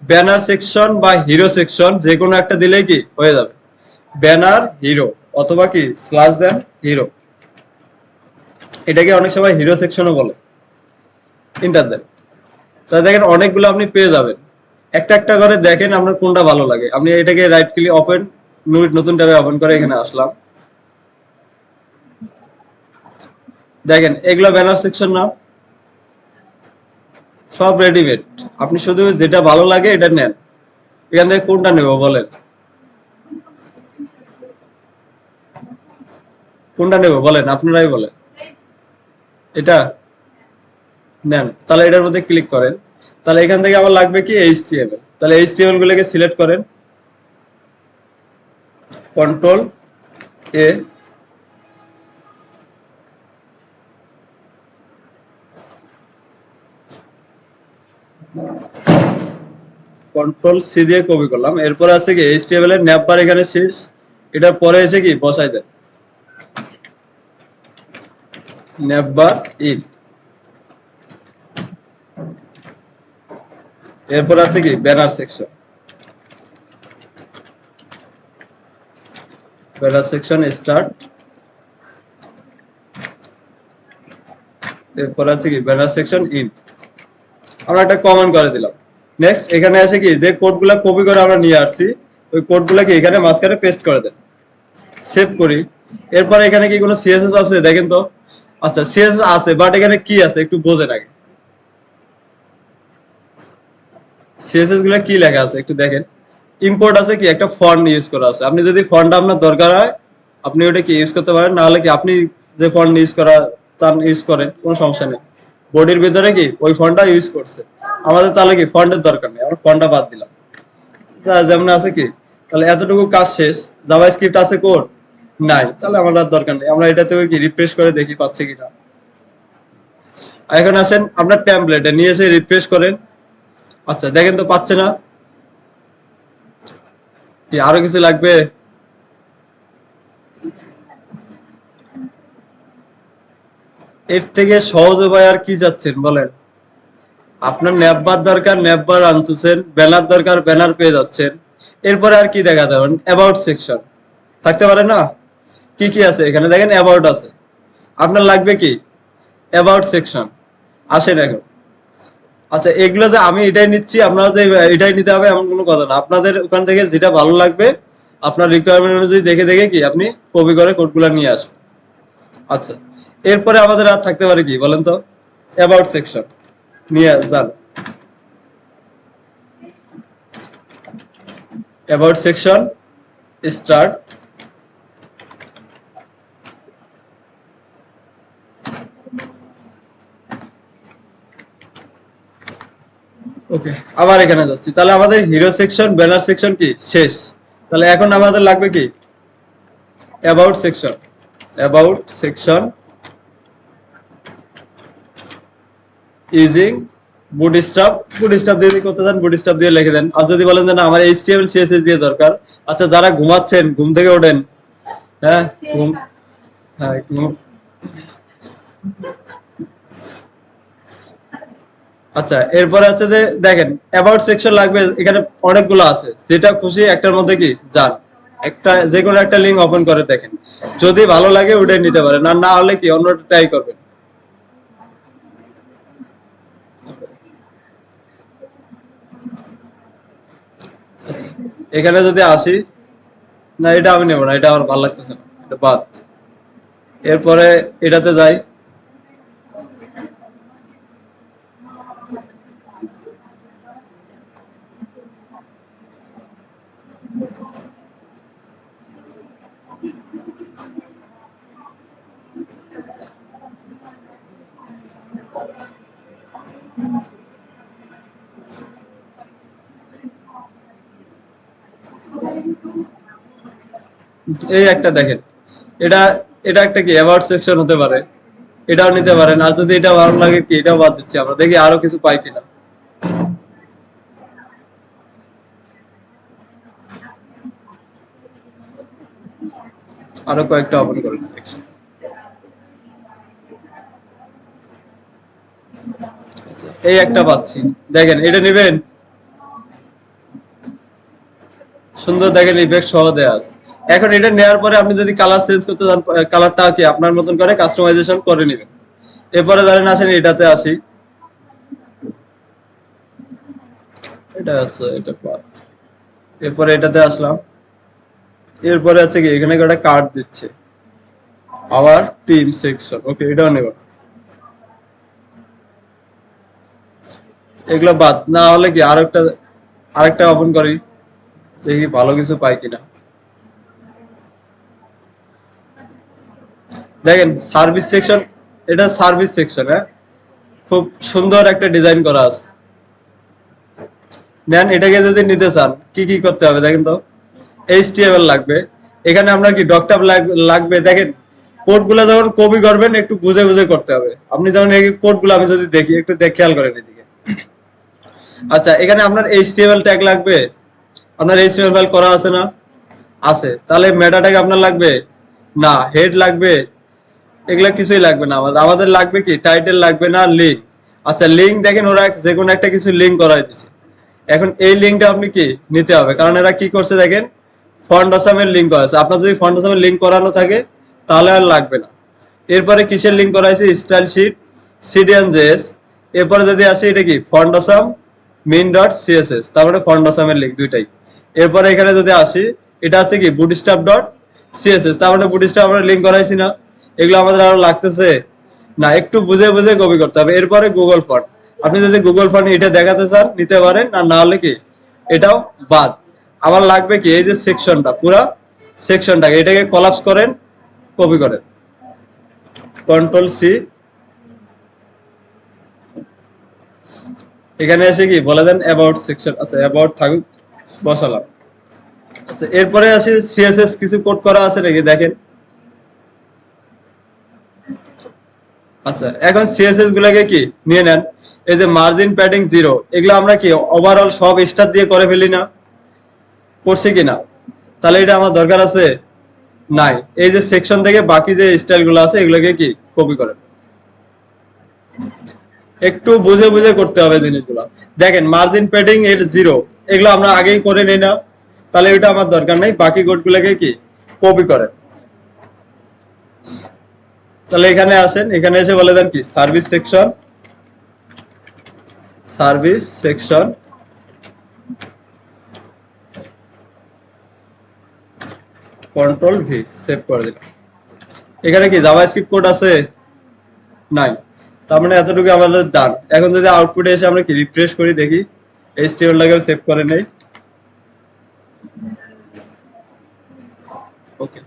ব্যানার সেকশন বা হিরো সেকশন যে কোনো একটা দিলেই কি হয়ে যাবে, ব্যানার হিরো অথবা কি স্ল্যাশ দেন হিরো, এটাকে অনেক সময় হিরো সেকশনও বলে। ইন্টার দেন, তাহলে দেখেন অনেকগুলো আপনি পেয়ে যাবেন। একটা একটা করে দেখেন আপনার কোনটা ভালো লাগে, আপনি এটাকে রাইট ক্লিক ওপেন, নতুন ট্যাবে ওপেন করে এখানে আসলাম। দেখেন এগুলো ব্যানার সেকশন না, সব রেডিমেড, আপনি শুধু যেটা ভালো লাগে এটা নেন। এখান থেকে কোনটা নেব বলেন, কোনটা নেব বলেন, আপনারাই বলেন। এটা নেন, তাহলে এটার মধ্যে ক্লিক করেন। তাহলে এখান থেকে আমার লাগবে কি এইচটিএমএল, তাহলে এইচটিএমএল গুলোকে সিলেক্ট করেন, কন্ট্রোল এ, কন্ট্রোল সি দিয়ে কপি করলাম। এরপর আছে কি এইচটিএমএল এর ন্যাপবার এখানে শেষ, এটার পরে এসে কি বসাই দেন ন্যাপবার ইন। এরপর আছে কি banner section, banner section start. এরপর আছে কি ব্যানার সেকশন ইন, আমরা একটা কমেন্ট করে দিলাম। নেক্সট এখানে আছে কি যে কোডগুলা কপি করে আমরা নিয়ে আসছি, ওই কোডগুলাকে এখানে মাঝখানে পেস্ট করে দেন, সেভ করি। এরপর এখানে কি কোনো সিএসএস আছে দেখেন তো, আচ্ছা সিএসএস আছে, বাট এখানে কি আছে একটু বোঝেন আগে, সিএসএস গুলো কি লেখা আছে একটু দেখেন। ইম্পোর্ট আছে কি একটা ফন্ট ইউজ করা আছে, আপনি যদি ফন্টটা আপনার দরকার হয় আপনি ওটা কি ইউজ করতে পারেন, না হলে কি আপনি যে ফন্ট ইউজ করা চান ইউজ করেন, কোনো সমস্যা নেই। বডির ভিতরে কি ওই ফন্টটা ইউজ করছে, আমাদের তাহলে কি ফন্টের দরকার নেই, আমরা ফন্টটা বাদ দিলাম। যেমন আছে কি, তাহলে এতটুকু কাজ শেষ। জাভাস্ক্রিপ্ট আছে কোড নাই, তাহলে আমার আর দরকার নেই, আমরা এটাতে কি রিফ্রেশ করে দেখি পাচ্ছে কিনা। এখন আসেন আপনার টেমপ্লেটে নিয়ে এসে রিফ্রেশ করেন, আচ্ছা দেখেন তো পাচ্ছে না, কি আরো কিছু লাগবে, এর থেকে সহজ উপায় আর কি যাচ্ছেন বলেন। আপনার ন্যাপবার দরকার ন্যাপবার আনতেছেন, ব্যানার দরকার ব্যানার পেয়ে যাচ্ছেন। এরপরে আর কি দেখা যাবে, অ্যাবাউট সেকশন থাকতে পারে না, কি কি আছে এখানে দেখেন, অ্যাবাউট আছে, আপনার লাগবে কি অ্যাবাউট সেকশন। আসেন এখন, আচ্ছা এগুলো যে আমি এটাই নিচ্ছি আপনারা যে এটাই নিতে হবে এমন কোনো কথা না, আপনাদের ওখান থেকে যেটা ভালো লাগবে আপনার রিকোয়ারমেন্ট অনুযায়ী দেখে দেখে কি আপনি কপি করে কোডগুলো নিয়ে আসবেন। আচ্ছা এরপরে আমাদের আর থাকতে পারে কি বলেন তো, অ্যাবাউট সেকশন নিয়ে যান, অ্যাবাউট সেকশন স্টার্ট। ওকে আবার এখানে যাচ্ছি, তাহলে আমাদের হিরো সেকশন ব্যানার সেকশন কি শেষ, তাহলে এখন আমাদের লাগবে কি about section, about section using bootstrap, bootstrap দিয়ে করতে চান বুটস্ট্র্যাপ দিয়ে লিখে দেন। আর যদি বলেন যে না আমার এইচটিএমএল সিএসএস দিয়ে দরকার, আচ্ছা যারা ঘুমাচ্ছেন ঘুম থেকে ওঠেন, হ্যাঁ ঘুম, হ্যাঁ ঘুম, আচ্ছা এরপরে আছে যে দেখেন অ্যাবাউট সেকশন লাগবে, এখানে অনেকগুলো আছে, যেটা খুশি একটার মধ্যে কি যান, একটা যে কোনো একটা লিঙ্ক ওপেন করে দেখেন, যদি ভালো লাগে ওটাই নিতে পারেন, আর না হলে কি অন্যটা ট্রাই করবেন। আচ্ছা, এখানে যদি আসি, না এটা আমি নেবো না, এটা আমার ভালো লাগতেছে না, এটা বাদ। এরপরে এটাতে যাই। এই একটা দেখেন, এটা এটা একটা কি অ্যাওয়ার্ড সেকশন হতে পারে, এটাও নিতে পারেন। আর যদি এটা ভালো লাগে কি এটাও বাদ দিচ্ছি, আমরা দেখি আরো কিছু পাই কিনা। আরো কয়েকটা ওপেন করে দেখি। আচ্ছা, এই একটা পাচ্ছি, দেখেন এটা নেবেন। সুন্দর দেখেন ইফেক্ট সহ দেয়া আছে। এখন এটা নেওয়ার পরে আপনি যদি কালার চেঞ্জ করতে চান, কালারটা কি আপনার মতন করে কাস্টমাইজেশন করে নেবেন। এরপরে ধরেন আসেন এটাতে আসি, এটা আছে, এটা বাদ। এরপরে এটাতে আসলাম। এরপরে আছে কি এখানে একটা কার্ড দিচ্ছে, আবার টিম সেকশন, ওকে এটাও নেব। এগুলো বাদ না হলে কি আরেকটা, আরেকটা ওপেন করি, দেখি ভালো কিছু পাই কিনা। দেখেন সার্ভিস সেকশন, এটা সার্ভিস সেকশন, হ্যাঁ, খুব সুন্দর একটা ডিজাইন করা আছে। নেন, এটাকে যদি নিতে চান কি কি করতে হবে দেখেন তো। এইচটিএমএল লাগবে, এখানে আমরা কি ডকটপ লাগবে। দেখেন কোড গুলা যখন কপি করবেন একটু বুঝে বুঝে করতে হবে। আপনি যখন এই কোড গুলো আমি যদি দেখি, একটু খেয়াল করেন এদিকে। আচ্ছা, এখানে আপনার এইচটিএমএল ট্যাগ লাগবে, আপনার এইচটিএমএল ফাইল করা আছে না? আছে, তাহলে মেটা ট্যাগ আপনার লাগবে না, হেড লাগবে, এগুলা কিছুই লাগবে না। আমাদের আমাদের লাগবে কি টাইটেল লাগবে না, লিঙ্ক। আচ্ছা লিঙ্ক দেখেন ওরা যে কোনো একটা কিছু লিঙ্ক করাই দিচ্ছে। এখন এই লিঙ্কটা আপনি কি নিতে হবে, কারণ এরা কি করছে দেখেন, ফন্ট আসামের লিঙ্ক করা আছে। আপনার যদি ফন্ট আসামের লিঙ্ক করানো থাকে তাহলে আর লাগবে না। এরপরে কিসের লিঙ্ক করা হয়েছে, স্টাইল শিট, সিডিএন জেএস। এরপরে যদি আসে এটা কি font Assam main dot CSS, তারপরে ফন্ট আসামের লিঙ্ক দুইটাই। এরপরে এখানে যদি আসি, এটা হচ্ছে কি বুটস্ট্র্যাপ ডট সিএসএস, তার মানে বুটস্ট্র্যাপ আমরা লিঙ্ক করাইছি না। এগুলো আমাদের আরো লাগতেছে না, একটু বুঝে বুঝে কপি করতে হবে। এরপরে গুগল ফন্ট, আপনি যদি গুগল ফন্ট এটা দেখাতে চান নিতে পারেন, আর না হলে কি এটাও বাদ। আমার লাগবে কি এই যে সেকশনটা, পুরা সেকশনটাকে এটাকে কলাপস করেন, কপি করেন, কন্ট্রোল সি। এখানে এসে কি বলে দেন অ্যাবাউট সেকশন, আচ্ছা অ্যাবাউট থাকুক, বসালাম। আচ্ছা এরপরে আসি সিএসএস কিছু কোড করা আছে নাকি দেখেন। আচ্ছা এখন সিএসএস গুলাকে কি নিয়ে নেন। এই যে মার্জিন প্যাডিং 0, এগুলো আমরা কি ওভারঅল সব স্টার দিয়ে করে ফেলি না, করছি কিনা? তাহলে এটা আমার দরকার আছে নাই। এই যে সেকশন থেকে বাকি যে স্টাইল গুলো আছে এগুলোকে কি কপি করেন, একটু বুঝে বুঝে করতে হবে জিনিসগুলো। দেখেন মার্জিন প্যাডিং এর 0, এগুলো আমরা আগেই করে নিই না, তাহলে এটা আমার দরকার নাই। বাকি কোড গুলোকে কি কপি করেন। তাহলে এখানে আসেন, এখানে এসে বলে দেন কি service section, service section, control V, save করে দিলাম। এখানে কি জাভাস্ক্রিপ্ট কোড আছে? নাই। তার মানে এতটুকু আমাদের ডান। এখন যদি আউটপুটে এসে আমরা কি রিফ্রেশ করি দেখি, এইচটিএমএল টাকেও সেভ করে নেই। ওকে,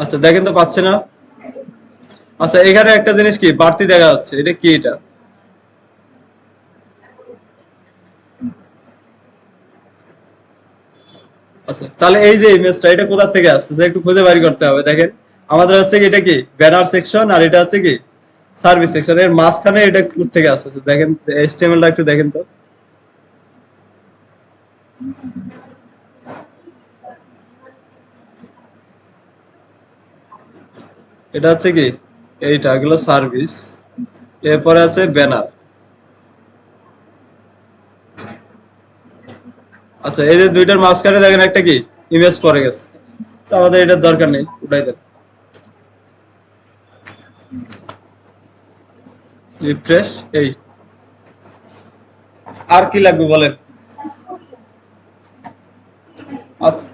আচ্ছা দেখেন তো পাচ্ছে না। আচ্ছা এখানে একটা জিনিস কি বাড়তি দেখা যাচ্ছে, এটা কি? এটা আচ্ছা, তাহলে এই যে ইমেজটা এটা কোথা থেকে আসছে একটু খুঁজে বাড়ি করতে হবে। দেখেন আমাদের হচ্ছে কি এটা কি ব্যানার সেকশন, আর এটা হচ্ছে কি সার্ভিস সেকশন, এর মাঝখানে এটা কোথা থেকে আসছে দেখেন, এইচটিএমএলটা একটু দেখেন তো। এটা হচ্ছে কি এইটা, এগুলো সার্ভিস, এরপরে আছে ব্যানার। আচ্ছা এই যে দুইটার মাঝখানে দেখেন একটা কি ইমেজ পড়ে গেছে, তো আমাদের এটার দরকার নেই, উঠাই দেন। রিফ্রেশ। এই আর কি লাগবে বলেন? আচ্ছা,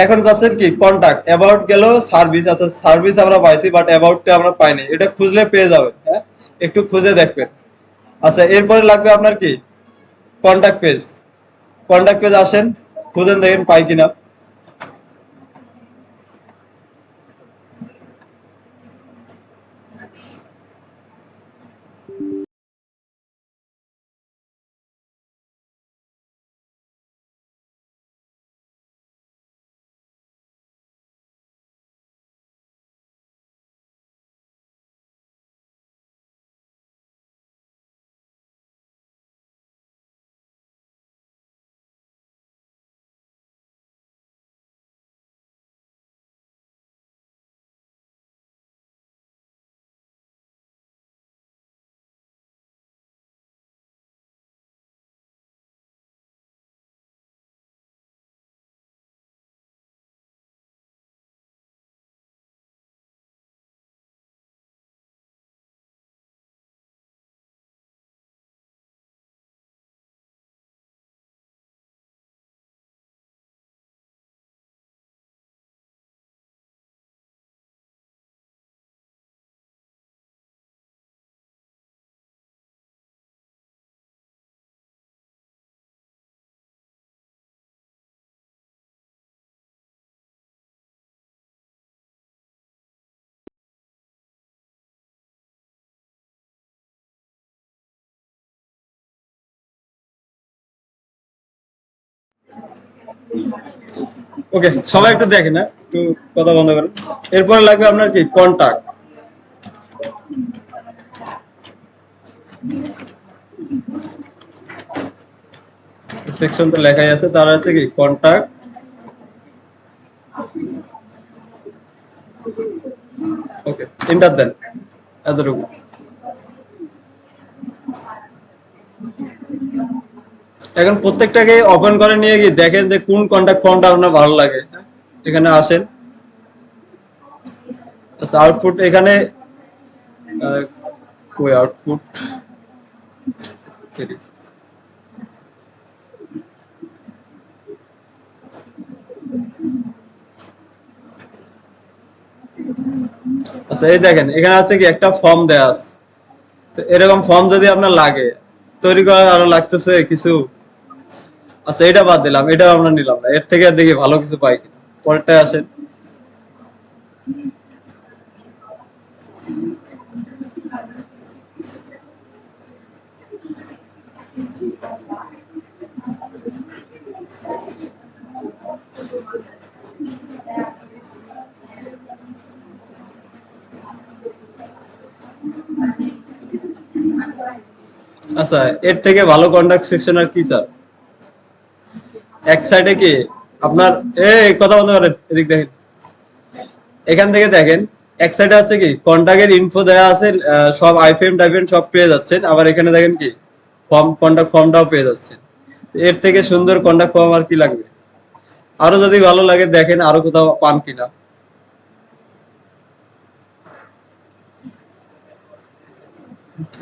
এখন যাচ্ছেন কি কন্টাক্ট অ্যাবাউট গেল, সার্ভিস আছে, সার্ভিস আমরা পাইছি বাট অ্যাবাউটটা আমরা পাইনি, এটা খুঁজলে পেয়ে যাবেন, হ্যাঁ একটু খুঁজে দেখবেন। আচ্ছা, এরপরে লাগবে আপনার কি কন্টাক্ট পেজ। কন্টাক্ট পেজ আসেন, খুঁজেন দেখেন পাই কিনা। ওকে, সবাই একটু দেখেন, হ্যাঁ একটু কথা বন্ধ করেন। এরপরে লাগবে আপনার কি কন্টাক্ট সেকশন, তো লেখাই আছে, তার হচ্ছে কি কন্টাক্ট। ওকে, এন্টার দেন, এতটুকু। এখন প্রত্যেকটাকে ওপেন করে নিয়ে গিয়ে দেখেন যে কোন কন্টাক্ট ফর্মটা আপনার ভালো লাগে, হ্যাঁ? এখানে আসেন। আচ্ছা, আউটপুট এখানে কই আউটপুট? আচ্ছা, এই দেখেন এখানে আছে কি একটা ফর্ম দেয়া আছে, তো এরকম ফর্ম যদি আপনার লাগে, তৈরি করা আরো লাগতেছে কিছু। আচ্ছা, এটা বাদ দিলাম, এটা আমরা নিলাম না, এর থেকে দেখি ভালো কিছু পাই কিনা। পরেরটায় আসেন। আচ্ছা, এর থেকে ভালো কন্টাক্ট সেকশন আর কি স্যার? এক সাইডে কি আপনার, এই কথা বলতে পারেন, এদিক দেখেন, এখান থেকে দেখেন এক সাইডে আছে কি কন্টাক্টের ইনফো দেওয়া আছে, সব আইফেম টাইফেম সব পেয়ে যাচ্ছেন, আবার এখানে দেখেন কি ফর্ম, কন্টাক্ট ফর্মটাও পেয়ে যাচ্ছেন। এর থেকে সুন্দর কন্টাক্ট ফর্ম আর কি লাগবে? আরো যদি ভালো লাগে দেখেন আরো কোথাও পান কিনা।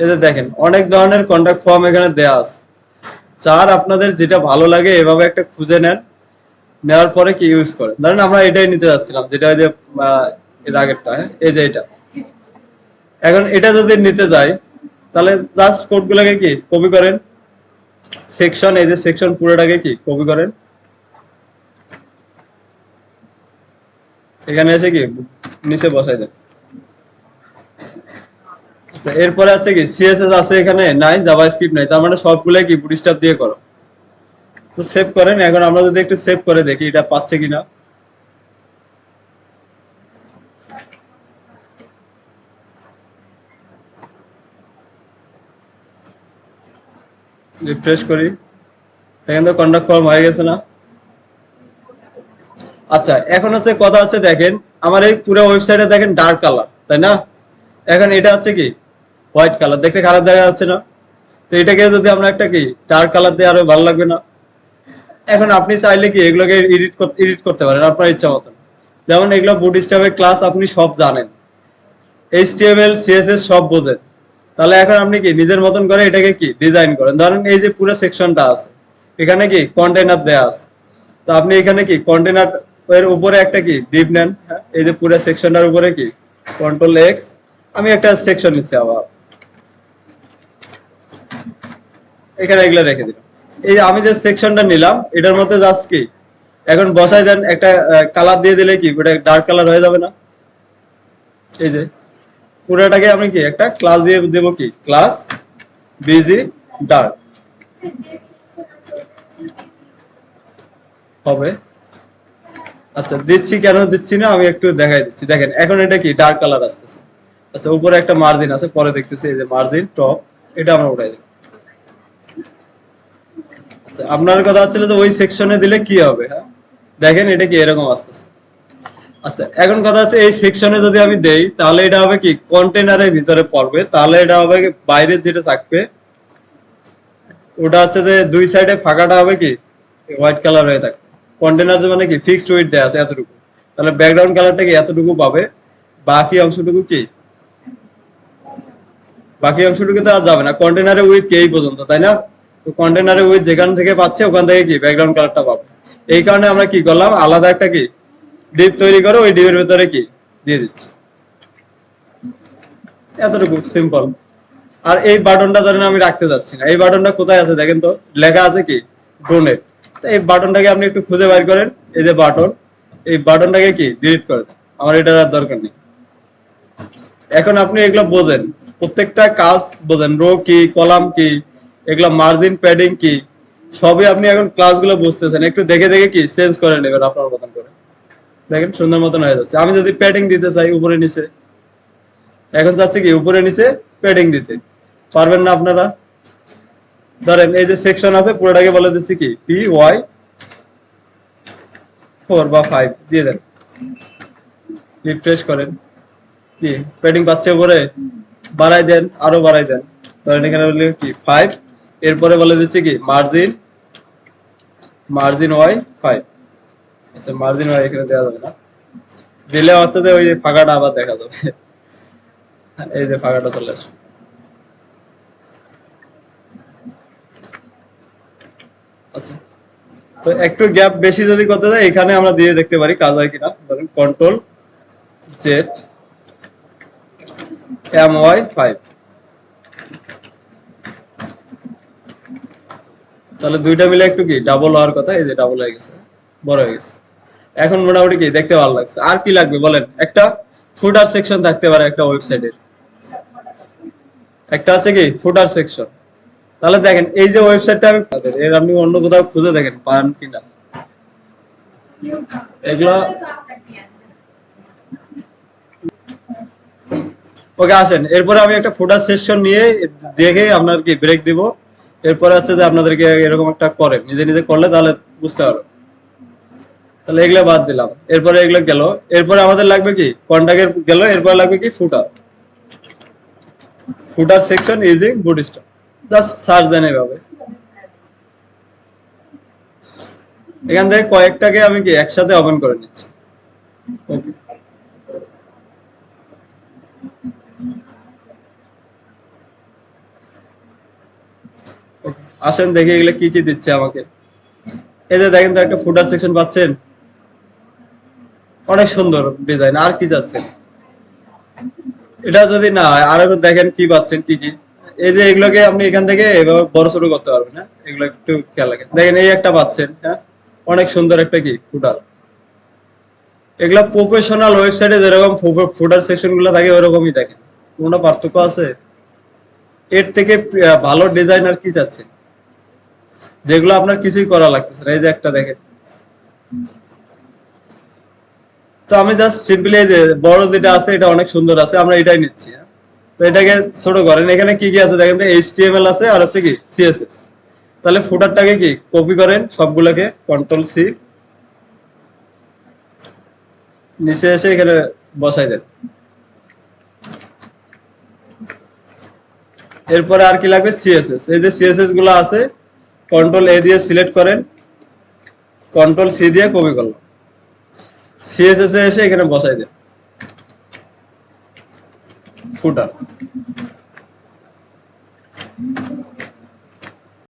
এদের দেখেন অনেক ধরনের কন্টাক্ট ফর্ম এখানে দেওয়া আছে, যার আপনাদের যেটা ভালো লাগে এভাবে একটা খুঁজে নেন, নেওয়ার পরে কি ইউজ করেন। ধরেন আমরা এটাই নিতে যাচ্ছিলাম, যেটা ওই যে এর আগেরটা, হ্যাঁ এই যে এটা। এখন এটা যদি নিতে যাই, তাহলে জাস্ট কোড গুলোকে কি কপি করেন, সেকশন, এই যে সেকশন পুরোটাকে কি কপি করেন, এখানে এসে কি নিচে বসাই দেন। আচ্ছা, এরপরে আছে কি সিএসএস আছে এখানে নাই, জাভাস্ক্রিপ্ট নাই, তার মানে সবগুলাই কি বুটস্ট্র্যাপ দিয়ে করো। তো সেভ করেন। এখন আমরা যদি একটু সেভ করে দেখি এটা পাচ্ছে কিনা। রিফ্রেশ করি, এখান তো কন্ডাক্ট ফর্ম হয়ে গেছে না? আচ্ছা, এখন হচ্ছে কথা হচ্ছে দেখেন আমার এই পুরো ওয়েবসাইটে দেখেন ডার্ক কালার, তাই না? এখন এটা হচ্ছে কি হোয়াইট কালার, দেখতে খারাপ দেখা যাচ্ছে না? তো এটাকে যদি আমরা একটা কি ডার্ক কালার দিয়ে আরো ভালো লাগবে না? এখন আপনি চাইলে কি এগুলোকে এডিট করতে পারেন আপনার ইচ্ছা মতন। যেমন এগুলো বুটস্ট্র্যাপের ক্লাস আপনি সব জানেন, এইচটিএমএল সিএসএস সব বোঝেন, তাহলে এখন আপনি কি নিজের মতন করে এটাকে কি ডিজাইন করেন। ধরেন এই যে পুরো সেকশনটা আছে, এখানে কি কন্টেইনার দেয়া আছে, তো আপনি এখানে কি কন্টেইনার এর উপরে একটা কি ডিপ নেন, হ্যাঁ? এই যে পুরো সেকশনটার উপরে কি কন্ট্রোল এক্স, আমি একটা সেকশন নিচ্ছি আবার, এখানে এগুলো রেখে দিলাম। এই যে আমি যে সেকশনটা নিলাম এটার মধ্যে জাস্ট কি এখন বসাই দেন একটা কালার দিয়ে দিলে কি ওটা ডার্ক কালার হয়ে যাবে না। এই যে পুরোটাকে আমি কি একটা ক্লাস দিয়ে দেব, কি ক্লাস বিজি ডার্ক হবে। আচ্ছা দিচ্ছি, কেন দিচ্ছি না আমি একটু দেখাই দিচ্ছি। দেখেন এখন এটা কি ডার্ক কালার আসতেছে। আচ্ছা উপরে একটা মার্জিন আছে, পরে দেখতেছি এই যে মার্জিন টপ, এটা আমরা উঠাই দিই। আচ্ছা আপনার কথা হচ্ছিল যে ওই সেকশনে দিলে কি হবে, হ্যাঁ দেখেন এটা কি এরকম আসতেছে। আচ্ছা এখন কথা হচ্ছে এই সেকশনে যদি আমি দেই তাহলে এটা হবে কি কন্টেনারের ভিতরে পড়বে, তাহলে এটা হবে কি বাইরে যেটা থাকবে ওটা হচ্ছে যে দুই সাইডে ফাঁকাটা হবে কি হোয়াইট কালার হয়ে থাকবে। কন্টেনার মানে কি ফিক্সড ওয়েট দেয়া আছে এতটুকু, তাহলে ব্যাকগ্রাউন্ড কালারটা কি এতটুকু পাবে, বাকি অংশটুকু কি বাকি অংশটুকু তো আর যাবে না, কন্টেনারে উইথ কে এই পর্যন্ত, তাই না? তো কন্টেনারে উইথ যেখান থেকে পাচ্ছে ওখান থেকে কি ব্যাকগ্রাউন্ড কালারটা পাবে। এই কারণে আমরা কি করলাম আলাদা একটা কি ডিপ তৈরি করে ওই ডিপের ভেতরে কি দিয়ে দিচ্ছি, এতটুকু সিম্পল। আর এই বাটনটা ধরেন আমি রাখতে যাচ্ছি না, এই বাটনটা কোথায় আছে দেখেন তো, লেখা আছে কি ডোনেট, তো এই বাটনটাকে আপনি একটু খুঁজে বাইর করেন, এই যে বাটন, এই বাটনটাকে কি ডিলিট করে দেন, আমার এটার আর দরকার নেই। এখন আপনি এগুলো বোঝেন, প্রত্যেকটা কাজ বোঝেন, রো কি কলাম কি এগুলো মার্জিন প্যাডিং কি সবই আপনি এখন ক্লাসগুলো বুঝতেছেন, একটু দেখে দেখে কি চেঞ্জ করে নেবেন আপনার মতন করে। দেখেন সুন্দর মতন হয়ে যাচ্ছে। আমি যদি প্যাডিং দিতে চাই উপরে নিচে, এখন যাচ্ছে কি উপরে নিচে প্যাডিং দিতে পারবেন না আপনারা। ধরেন এই যে সেকশন আছে পুরোটাকে বলে দিচ্ছি কি পি ওয়াই 4 বা 5 দিয়ে দেন, রিফ্রেশ করেন, কি প্যাডিং পাচ্ছে উপরে, বাড়াই দেন, আরো বাড়াই দেন। ধরেন এখানে বললে কি 5, এরপরে বলে দিচ্ছি কি মার্জিন মার্জিন ওয়াই 5। আচ্ছা মার্জিন ওয়াই এখানে দেওয়া যাবে না, দিলে হচ্ছে যে ওই ফাঁকাটা আবার দেখা যাবে, এই যে ফাঁকাটা চলে আসবে। আচ্ছা তো একটু গ্যাপ বেশি যদি করতে যায় এখানে আমরা দিয়ে দেখতে পারি কাজ হয় কিনা। ধরেন কন্ট্রোল জেড MY5, তাহলে দুইটা মিলে একটু কি ডাবল হওয়ার কথা, এই যে ডাবল হয়ে গেছে, বড় হয়ে গেছে। এখন মোটামুটি কি দেখতে ভালো লাগছে। আর কি লাগবে বলেন, একটা ফুটার সেকশন থাকতে পারে একটা ওয়েবসাইটের, একটা আছে কি ফুটার সেকশন। তাহলে দেখেন এই যে ওয়েবসাইটটা আমি এর আপনি অন্য কোথাও খুঁজে দেখেন পান কিনা এগুলা। ওকে আসেন, এরপরে আমি একটা ফুটার সেকশন নিয়ে দেখে আপনার কি ব্রেক দিব। এরপরে হচ্ছে যে আপনাদেরকে এরকম একটা করেন, নিজে নিজে করলে তাহলে বুঝতে পারবেন। তাহলে এগুলো বাদ দিলাম, এরপরে এগুলো গেল, এরপরে আমাদের লাগবে কি কন্টাক্টের গেল, এরপরে লাগবে কি footer, footer section using Bootstrap, just search then এভাবে। এখান থেকে কয়েকটাকে আমি কি একসাথে ওপেন করে নিচ্ছি। ওকে আসেন দেখি এগুলো কি কি দিচ্ছে আমাকে। এই যে দেখেন তো একটা ফুটার সেকশন পাচ্ছেন, অনেক সুন্দর ডিজাইন। আর কি যাচ্ছেন, এটা যদি না হয় আর একটু দেখেন কি পাচ্ছেন কি কি। এই যে এগুলোকে আপনি এখান থেকে এভাবে বড় ছোট করতে পারবেন, হ্যাঁ এগুলো একটু খেয়াল রাখেন। দেখেন এই একটা পাচ্ছেন, হ্যাঁ অনেক সুন্দর একটা কি ফুটার। এগুলা প্রফেশনাল ওয়েবসাইটে যেরকম ফুটার সেকশন গুলো থাকে ওরকমই দেখেন, কোনো পার্থক্য আছে? এর থেকে ভালো ডিজাইন আর কি চাচ্ছেন, যেগুলো আপনার কিছুই করা লাগতেছে না। এই যে একটা দেখেন, তো আমি জাস্ট সিম্পলি এই যে বড় যেটা আছে এটা অনেক সুন্দর আছে, আমরা এটাই নিচ্ছি, হ্যাঁ? তো এটাকে ছোট করেন। এখানে কি কি আছে দেখেন তো, HTML আছে আর হচ্ছে কি CSS। তাহলে ফুটারটাকে কি কপি করেন সবগুলোকে, কন্ট্রোল সি, নিচে এসে এখানে বসাই দেন। এরপরে আর কি লাগবে CSS, এই যে CSS গুলো আছে কন্ট্রোল A দিয়ে সিলেক্ট করেন, কন্ট্রোল সি দিয়ে কপি করলাম, সিএসএস এ এসে এখানে বসাই দেন ফুটার।